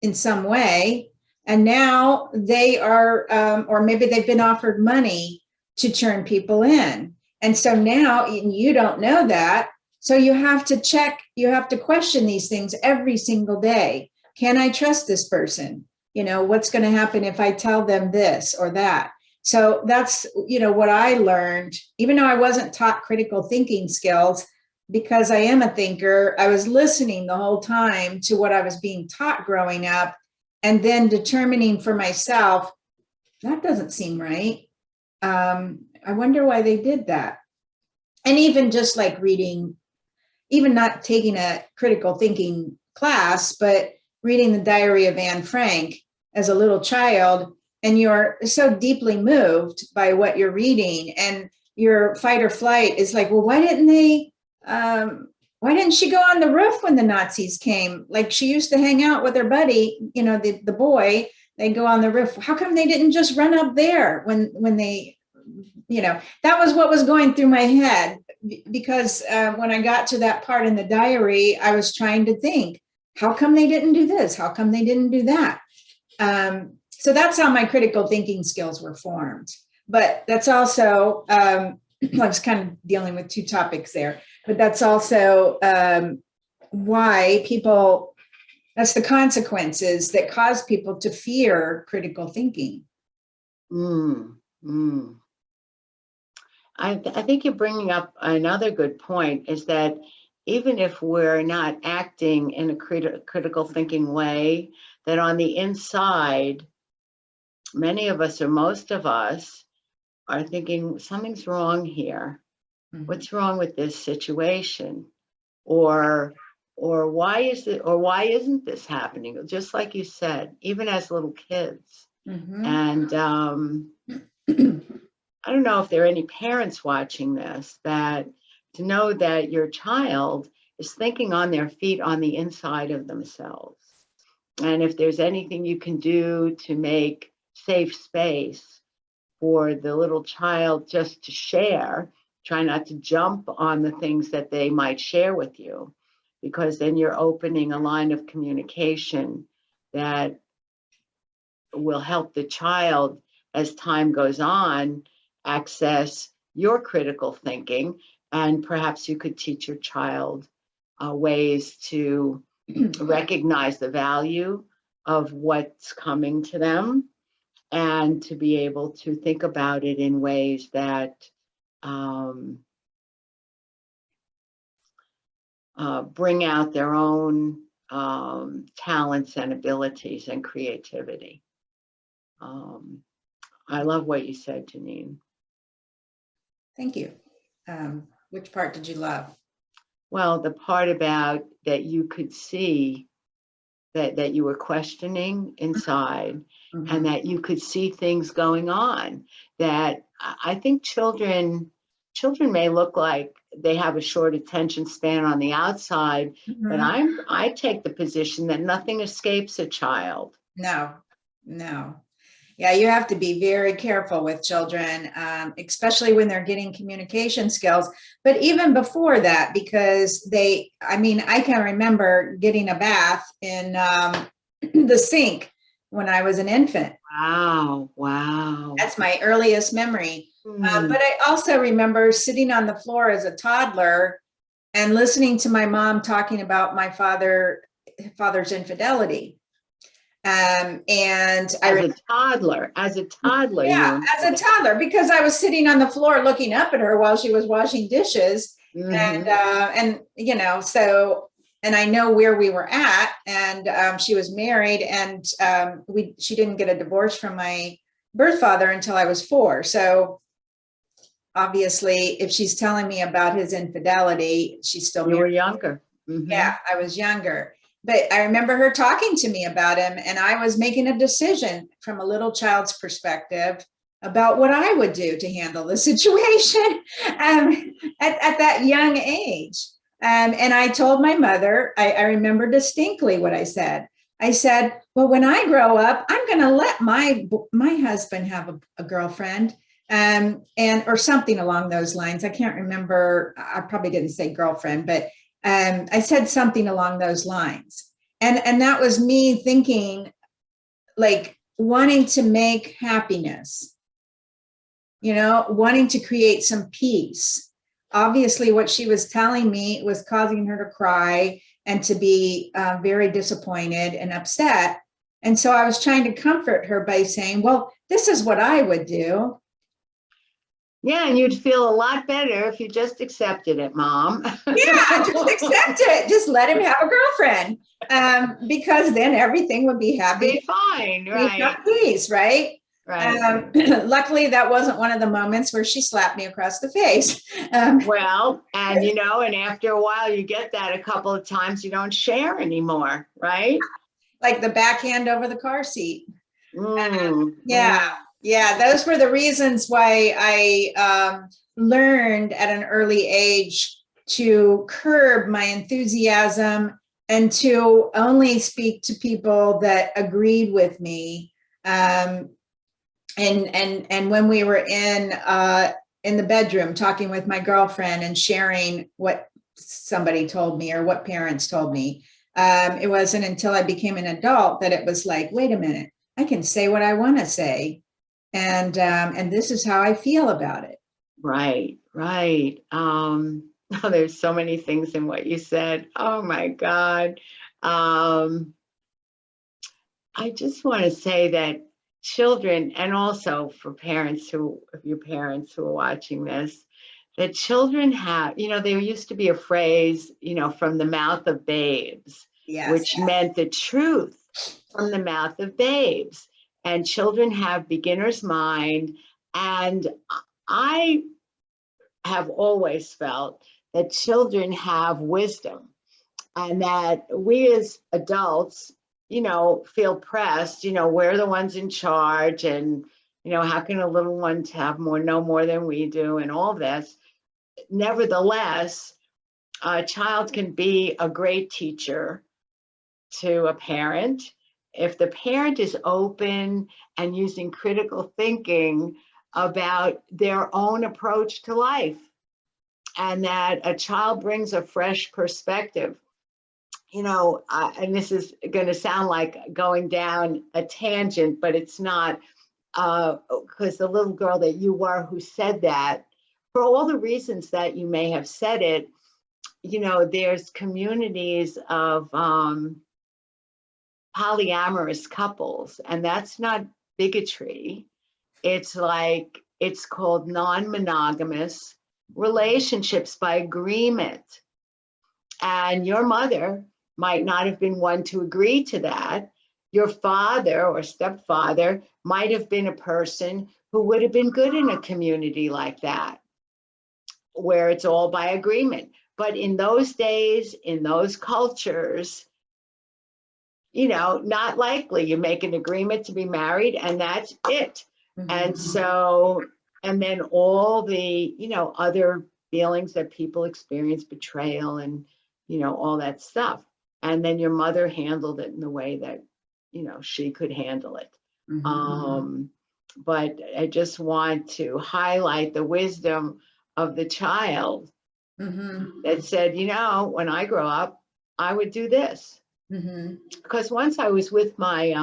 in some way. And now they are, or maybe they've been offered money to turn people in. And so now you don't know that. So you have to check, you have to question these things every single day. Can I trust this person? What's going to happen if I tell them this or that? So that's, what I learned, even though I wasn't taught critical thinking skills, because I am a thinker, I was listening the whole time to what I was being taught growing up, and then determining for myself, that doesn't seem right. I wonder why they did that. And even just like reading, even not taking a critical thinking class, but reading the Diary of Anne Frank as a little child, and you're so deeply moved by what you're reading, and your fight or flight is like, well, why didn't she go on the roof when the Nazis came? Like, she used to hang out with her buddy, the boy, they go on the roof. How come they didn't just run up there when they, that was what was going through my head, because when I got to that part in the diary, I was trying to think, how come they didn't do this? How come they didn't do that? So that's how my critical thinking skills were formed. But that's also, I was kind of dealing with two topics there, but that's also why that's the consequences that cause people to fear critical thinking. I think you're bringing up another good point, is that even if we're not acting in a critical thinking way, that on the inside, many of us, or most of us, are thinking something's wrong here. Mm-hmm. What's wrong with this situation? Or why is it, or why isn't this happening? Just like you said, even as little kids. Mm-hmm. And I don't know if there are any parents watching this, that to know that your child is thinking on their feet on the inside of themselves. And if there's anything you can do to make safe space for the little child just to share, try not to jump on the things that they might share with you, because then you're opening a line of communication that will help the child, as time goes on, access your critical thinking. And perhaps you could teach your child ways to recognize the value of what's coming to them, and to be able to think about it in ways that bring out their own talents and abilities and creativity. I love what you said, Janine. Thank you. Which part did you love? Well, the part about that you could see that you were questioning inside, mm-hmm. and that you could see things going on. That I think children may look like they have a short attention span on the outside, mm-hmm. but I take the position that nothing escapes a child. No. Yeah, you have to be very careful with children, especially when they're getting communication skills. But even before that, because I can remember getting a bath in the sink when I was an infant. Wow. That's my earliest memory. But I also remember sitting on the floor as a toddler and listening to my mom talking about my father's infidelity. And as a toddler, yeah, as a toddler, because I was sitting on the floor looking up at her while she was washing dishes, mm-hmm. and so and I know where we were at, and she was married, and she didn't get a divorce from my birth father until I was 4. So obviously, if she's telling me about his infidelity, she's still You were married. younger. Mhm. Yeah, I was younger. But I remember her talking to me about him, and I was making a decision from a little child's perspective about what I would do to handle the situation at that young age. And I told my mother, I remember distinctly what I said. I said, well, when I grow up, I'm going to let my husband have a girlfriend, and or something along those lines. I can't remember. I probably didn't say girlfriend, but I said something along those lines. And that was me thinking, like, wanting to make happiness, wanting to create some peace. Obviously, what she was telling me was causing her to cry and to be very disappointed and upset. And so I was trying to comfort her by saying, well, this is what I would do. Yeah, and you'd feel a lot better if you just accepted it, Mom. Yeah, just accept it. Just let him have a girlfriend, because then everything would be happy. Be fine, right? Peace, right? Right. Luckily, that wasn't one of the moments where she slapped me across the face. Well, and and after a while, you get that a couple of times, you don't share anymore, right? Like the backhand over the car seat. Yeah. Mm. Yeah, those were the reasons why I learned at an early age to curb my enthusiasm and to only speak to people that agreed with me. And when we were in the bedroom talking with my girlfriend and sharing what somebody told me or what parents told me, it wasn't until I became an adult that it was like, wait a minute, I can say what I want to say. And this is how I feel about it. Right. There's so many things in what you said. Oh my God. I just want to say that children, and also for your parents who are watching this, that children have, there used to be a phrase, from the mouth of babes, Yes. which meant the truth from the mouth of babes. And children have beginner's mind. And I have always felt that children have wisdom, and that we as adults, feel pressed, we're the ones in charge, and, how can a little one know more than we do, and all this. Nevertheless, a child can be a great teacher to a parent if the parent is open and using critical thinking about their own approach to life, and that a child brings a fresh perspective. And this is going to sound like going down a tangent, but it's not, because the little girl that you were who said that, for all the reasons that you may have said it, there's communities of polyamorous couples, and that's not bigotry. It's called non-monogamous relationships by agreement. And your mother might not have been one to agree to that. Your father or stepfather might have been a person who would have been good in a community like that, where it's all by agreement. But in those days, in those cultures, not likely. You make an agreement to be married, and that's it. Mm-hmm. And so, and then all the, other feelings that people experience, betrayal and, all that stuff. And then your mother handled it in the way that, she could handle it. Mm-hmm. But I just want to highlight the wisdom of the child, mm-hmm. that said, when I grow up, I would do this. Mm-hmm. Because once I was with my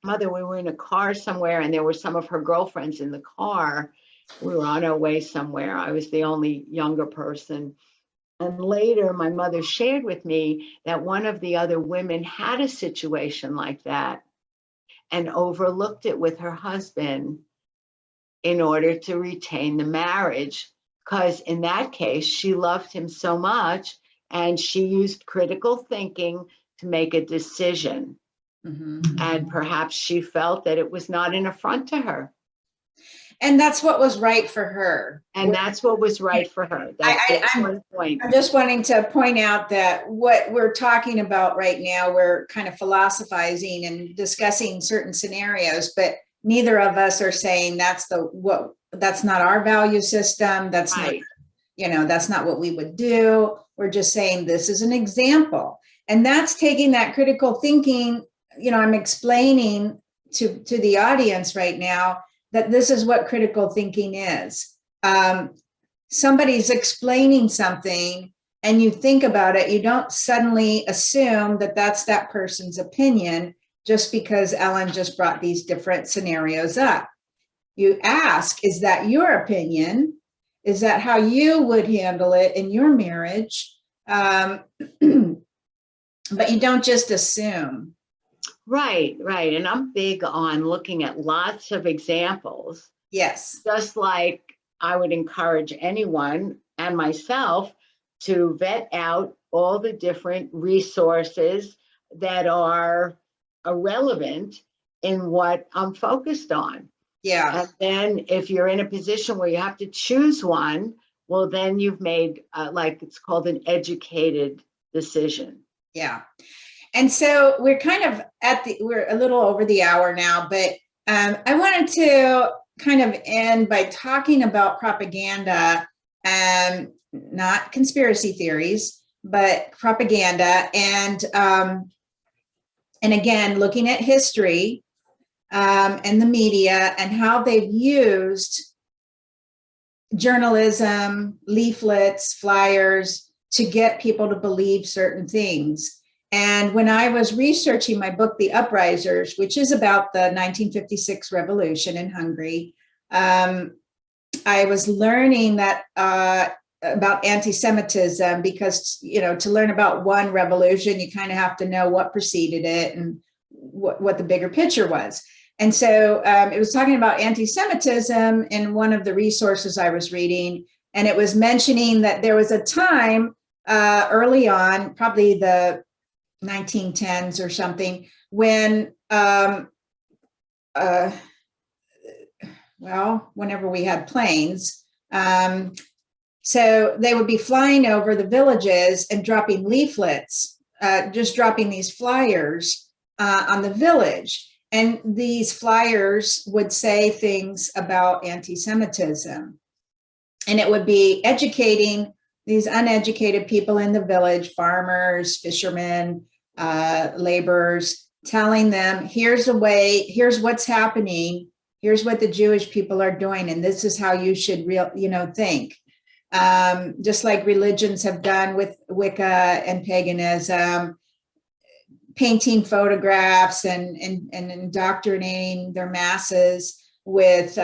mother, we were in a car somewhere, and there were some of her girlfriends in the car. We were on our way somewhere. I was the only younger person. And later, my mother shared with me that one of the other women had a situation like that and overlooked it with her husband in order to retain the marriage. Because in that case, she loved him so much and she used critical thinking to make a decision. And perhaps she felt that it was not an affront to her. And that's what was right for her. And that's what was right for her. That's the important point. I'm just wanting to point out that what we're talking about right now, we're kind of philosophizing and discussing certain scenarios, but neither of us are saying that's not our value system. That's Right. not, that's not what we would do. We're just saying this is an example. And that's taking that critical thinking, I'm explaining to the audience right now that this is what critical thinking is. Somebody's explaining something and you think about it, you don't suddenly assume that that's that person's opinion just because Ellen just brought these different scenarios up. You ask, is that your opinion? Is that how you would handle it in your marriage? But you don't just assume. Right. And I'm big on looking at lots of examples. Yes. Just like I would encourage anyone and myself to vet out all the different resources that are relevant in what I'm focused on. Yeah. And then if you're in a position where you have to choose one, well, then you've made it's called an educated decision. Yeah. And so we're kind of we're a little over the hour now, but I wanted to kind of end by talking about propaganda, not conspiracy theories, but propaganda. And again, looking at history and the media and how they've used journalism, leaflets, flyers to get people to believe certain things. And when I was researching my book, The Uprisers, which is about the 1956 revolution in Hungary, I was learning that about anti-Semitism because, to learn about one revolution, you kind of have to know what preceded it and what the bigger picture was. And so it was talking about anti-Semitism in one of the resources I was reading, and it was mentioning that there was a time early on, probably the 1910s or something, when whenever we had planes, so they would be flying over the villages and dropping leaflets, just dropping these flyers on the village. And these flyers would say things about anti-Semitism. And it would be educating these uneducated people in the village, farmers, fishermen, laborers, telling them, here's the way, here's what's happening, here's what the Jewish people are doing, and this is how you should think. Just like religions have done with Wicca and paganism, painting photographs and indoctrinating their masses with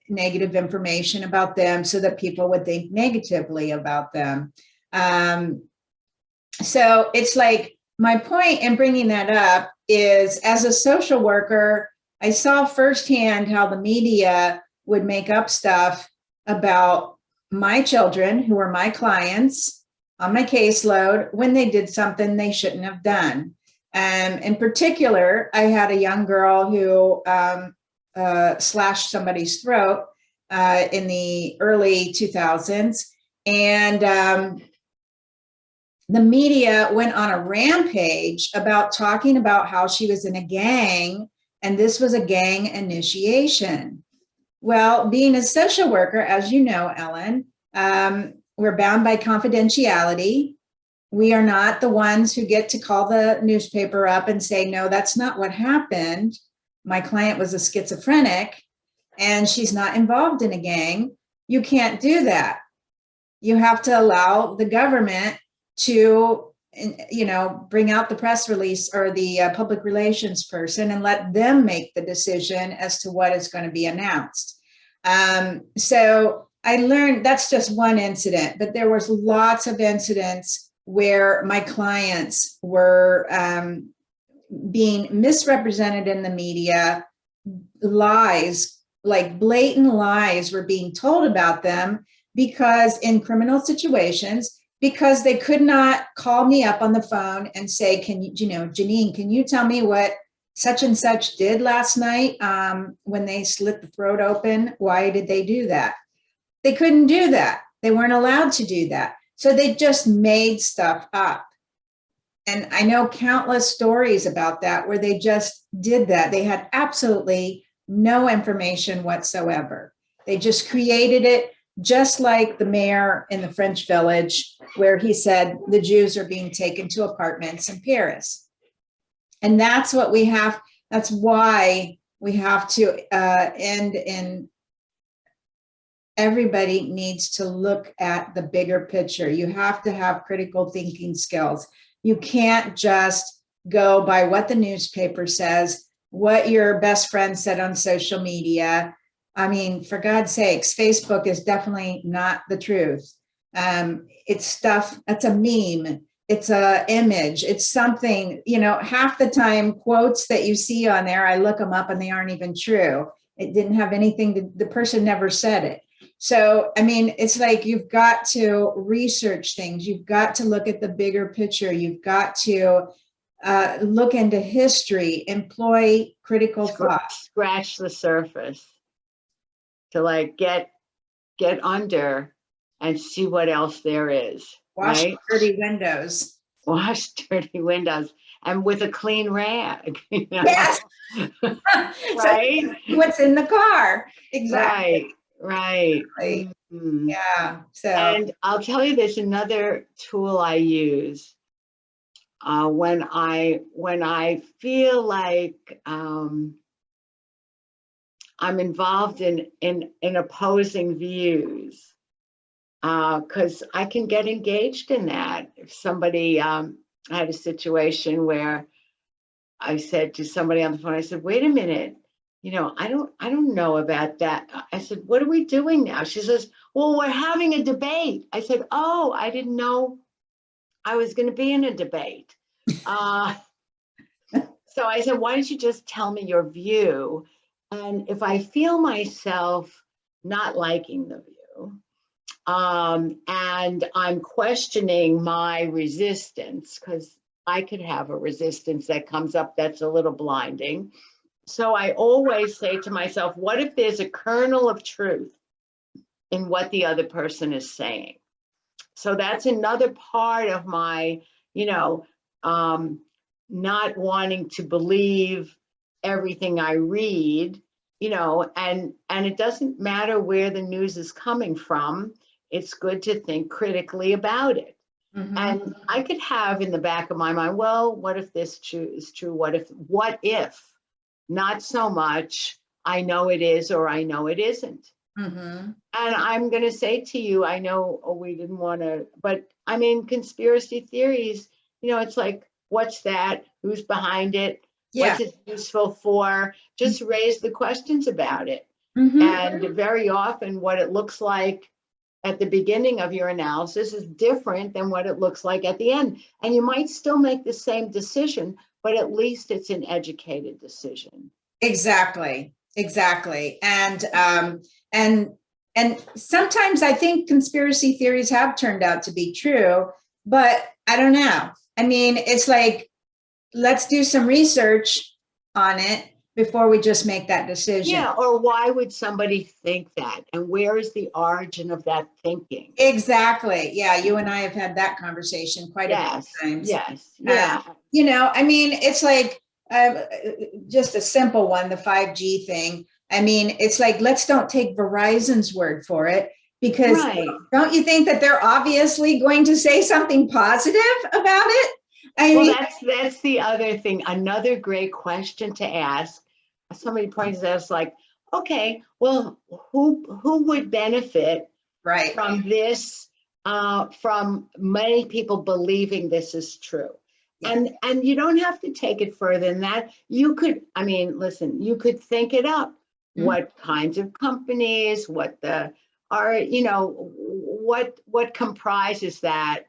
negative information about them so that people would think negatively about them. So it's like, my point in bringing that up is, as a social worker, I saw firsthand how the media would make up stuff about my children, who were my clients on my caseload, when they did something they shouldn't have done. In particular, I had a young girl who slashed somebody's throat in the early 2000s. And the media went on a rampage about talking about how she was in a gang, and this was a gang initiation. Well, being a social worker, as you know, Ellen, we're bound by confidentiality. We are not the ones who get to call the newspaper up and say, no, that's not what happened. My client was a schizophrenic and she's not involved in a gang. You can't do that. You have to allow the government to, bring out the press release or the public relations person and let them make the decision as to what is going to be announced. So I learned that's just one incident, but there was lots of incidents where my clients were being misrepresented in the media. Lies, like blatant lies, were being told about them because in criminal situations, because they could not call me up on the phone and say, can you, Janine, can you tell me what such and such did last night when they slit the throat open? Why did they do that? They couldn't do that. They weren't allowed to do that. So they just made stuff up. And I know countless stories about that where they just did that. They had absolutely no information whatsoever. They just created it, just like the mayor in the French Village, where he said the Jews are being taken to apartments in Paris. And that's what we have. That's why we have to end in. Everybody needs to look at the bigger picture. You have to have critical thinking skills. You can't just go by what the newspaper says, what your best friend said on social media. I mean, for God's sakes, Facebook is definitely not the truth. It's stuff, that's a meme. It's a image. It's something, half the time quotes that you see on there, I look them up and they aren't even true. It didn't have anything, the person never said it. So, I mean, it's like you've got to research things. You've got to look at the bigger picture. You've got to look into history, employ critical thought. Scratch the surface to like get under and see what else there is. Wash right? dirty windows. Wash dirty windows and with a clean rag. Yes. Right? So what's in the car? Exactly. Right. Mm-hmm. Yeah. So, and I'll tell you, there's another tool I use when I feel like I'm involved in opposing views, because I can get engaged in that. If somebody, I had a situation where I said to somebody on the phone, I said, wait a minute, I don't know about that. I said, what are we doing now? She says, well, we're having a debate. I said, oh, I didn't know I was going to be in a debate. So I said, why don't you just tell me your view? And if I feel myself not liking the view, and I'm questioning my resistance, because I could have a resistance that comes up that's a little blinding. So I always say to myself, what if there's a kernel of truth in what the other person is saying? So that's another part of my, not wanting to believe everything I read, and it doesn't matter where the news is coming from. It's good to think critically about it. Mm-hmm. And I could have in the back of my mind, well, what if this is true? What if? Not so much, I know it is or I know it isn't. Mm-hmm. And I'm going to say to you, I know we didn't want to, but I mean, conspiracy theories, it's like, what's that? Who's behind it? Yeah. What's it useful for? Just raise the questions about it. Mm-hmm. And very often what it looks like at the beginning of your analysis is different than what it looks like at the end. And you might still make the same decision, but at least it's an educated decision. Exactly. And sometimes I think conspiracy theories have turned out to be true, but I don't know. I mean, it's like, let's do some research on it before we just make that decision. Yeah, or why would somebody think that? And where is the origin of that thinking? Exactly. Yeah, you and I have had that conversation quite a few times. Yes, yeah. I mean, it's like just a simple one, the 5G thing. I mean, it's like, let's don't take Verizon's word for it, because don't you think that they're obviously going to say something positive about it? That's the other thing. Another great question to ask. Somebody points out, like, okay, well, who would benefit from this? From many people believing this is true, and you don't have to take it further than that. You could, listen, you could think it up. Mm-hmm. What kinds of companies? What what comprises that?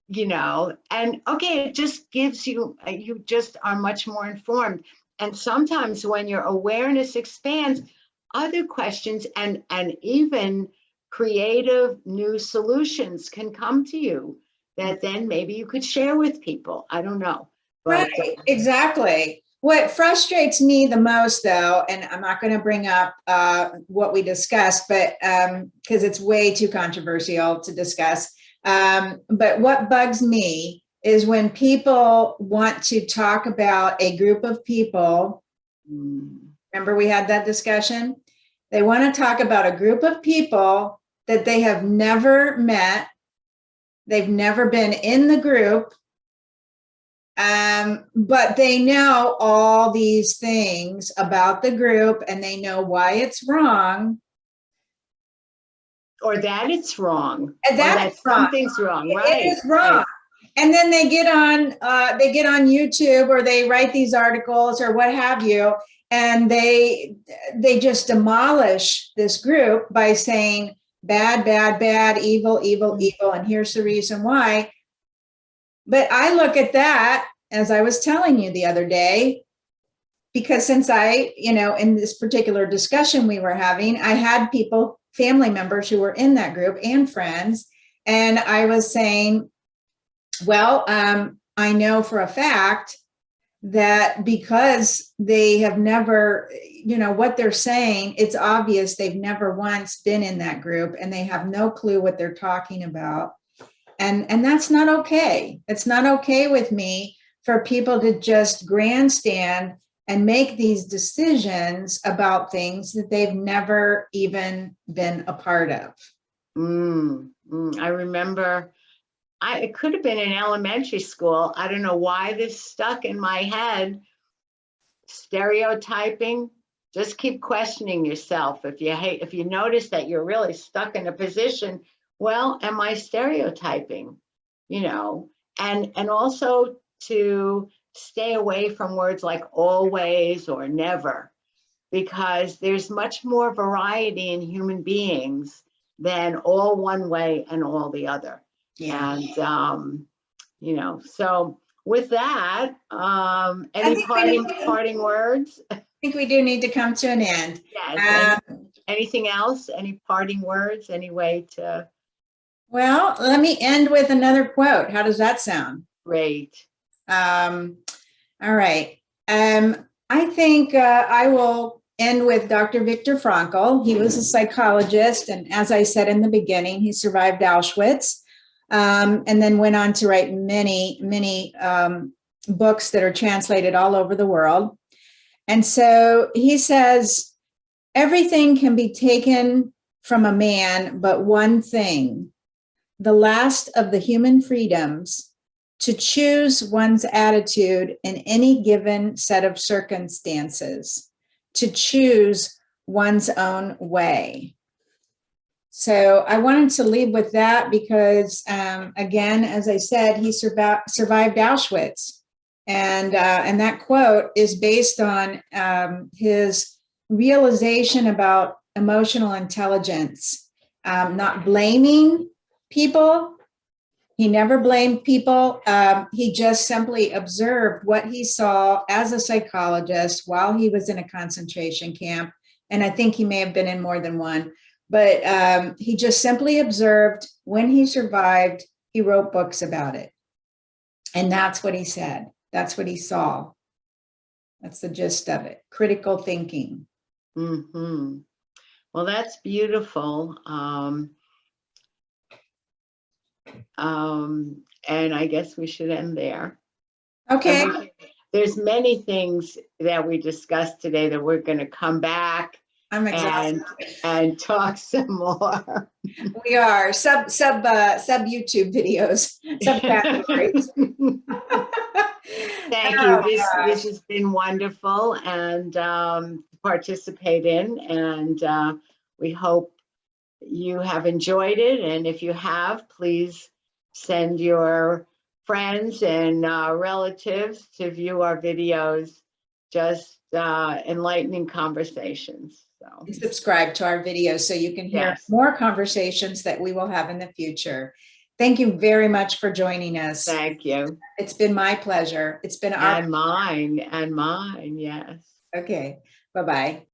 And okay, it just gives you just are much more informed. And sometimes when your awareness expands, other questions and even creative new solutions can come to you. that then maybe you could share with people. I don't know. But Right, exactly. What frustrates me the most, though, and I'm not going to bring up what we discussed, but because it's way too controversial to discuss. But what bugs me is when people want to talk about a group of people. Remember, we had that discussion? They want to talk about a group of people that they have never met. They've never been in the group. But they know all these things about the group and they know why it's wrong. or that it's wrong. And or that that's wrong. something's wrong, right? It is wrong. Right. And then they get on YouTube, or they write these articles or what have you, and they just demolish this group by saying bad, bad, bad, evil, evil, evil, and here's the reason why. But I look at that, as I was telling you the other day, because since in this particular discussion we were having, I had people, family members who were in that group and friends, and I was saying, well, I know for a fact that because they have never, what they're saying, it's obvious they've never once been in that group and they have no clue what they're talking about. And that's not okay. It's not okay with me for people to just grandstand and make these decisions about things that they've never even been a part of. I remember, it could have been in elementary school. I don't know why this stuck in my head. Stereotyping. Just keep questioning yourself. If you notice that you're really stuck in a position, well, am I stereotyping? And also to stay away from words like always or never, because there's much more variety in human beings than all one way and all the other. Yeah. And, so with that, any parting words? I think we do need to come to an end. Yes. Anything else? Any parting words? Any way to? Well, let me end with another quote. How does that sound? Great. All right. I think I will end with Dr. Viktor Frankl. He was a psychologist, and as I said in the beginning, he survived Auschwitz, and then went on to write many, many books that are translated all over the world. And so he says, everything can be taken from a man, but one thing, the last of the human freedoms, to choose one's attitude in any given set of circumstances, to choose one's own way. So I wanted to leave with that because, again, as I said, he survived Auschwitz. And that quote is based on his realization about emotional intelligence, not blaming people. He never blamed people. He just simply observed what he saw as a psychologist while he was in a concentration camp. And I think he may have been in more than one, but he just simply observed. When he survived, he wrote books about it. And that's what he said. That's what he saw. That's the gist of it. Critical thinking. Mm-hmm. Well, that's beautiful. And I guess we should end there. Okay. There's many things that we discussed today that we're going to come back I'm exhausted. and talk some more. We are sub YouTube videos, subcategories. Thank you. This has been wonderful and participate in, and we hope you have enjoyed it. And if you have, please send your friends and relatives to view our videos. Just enlightening conversations. So subscribe to our videos so you can hear yes. more conversations that we will have in the future. Thank you very much for joining us. Thank you. It's been my pleasure. It's been our mine, yes. Okay. Bye-bye.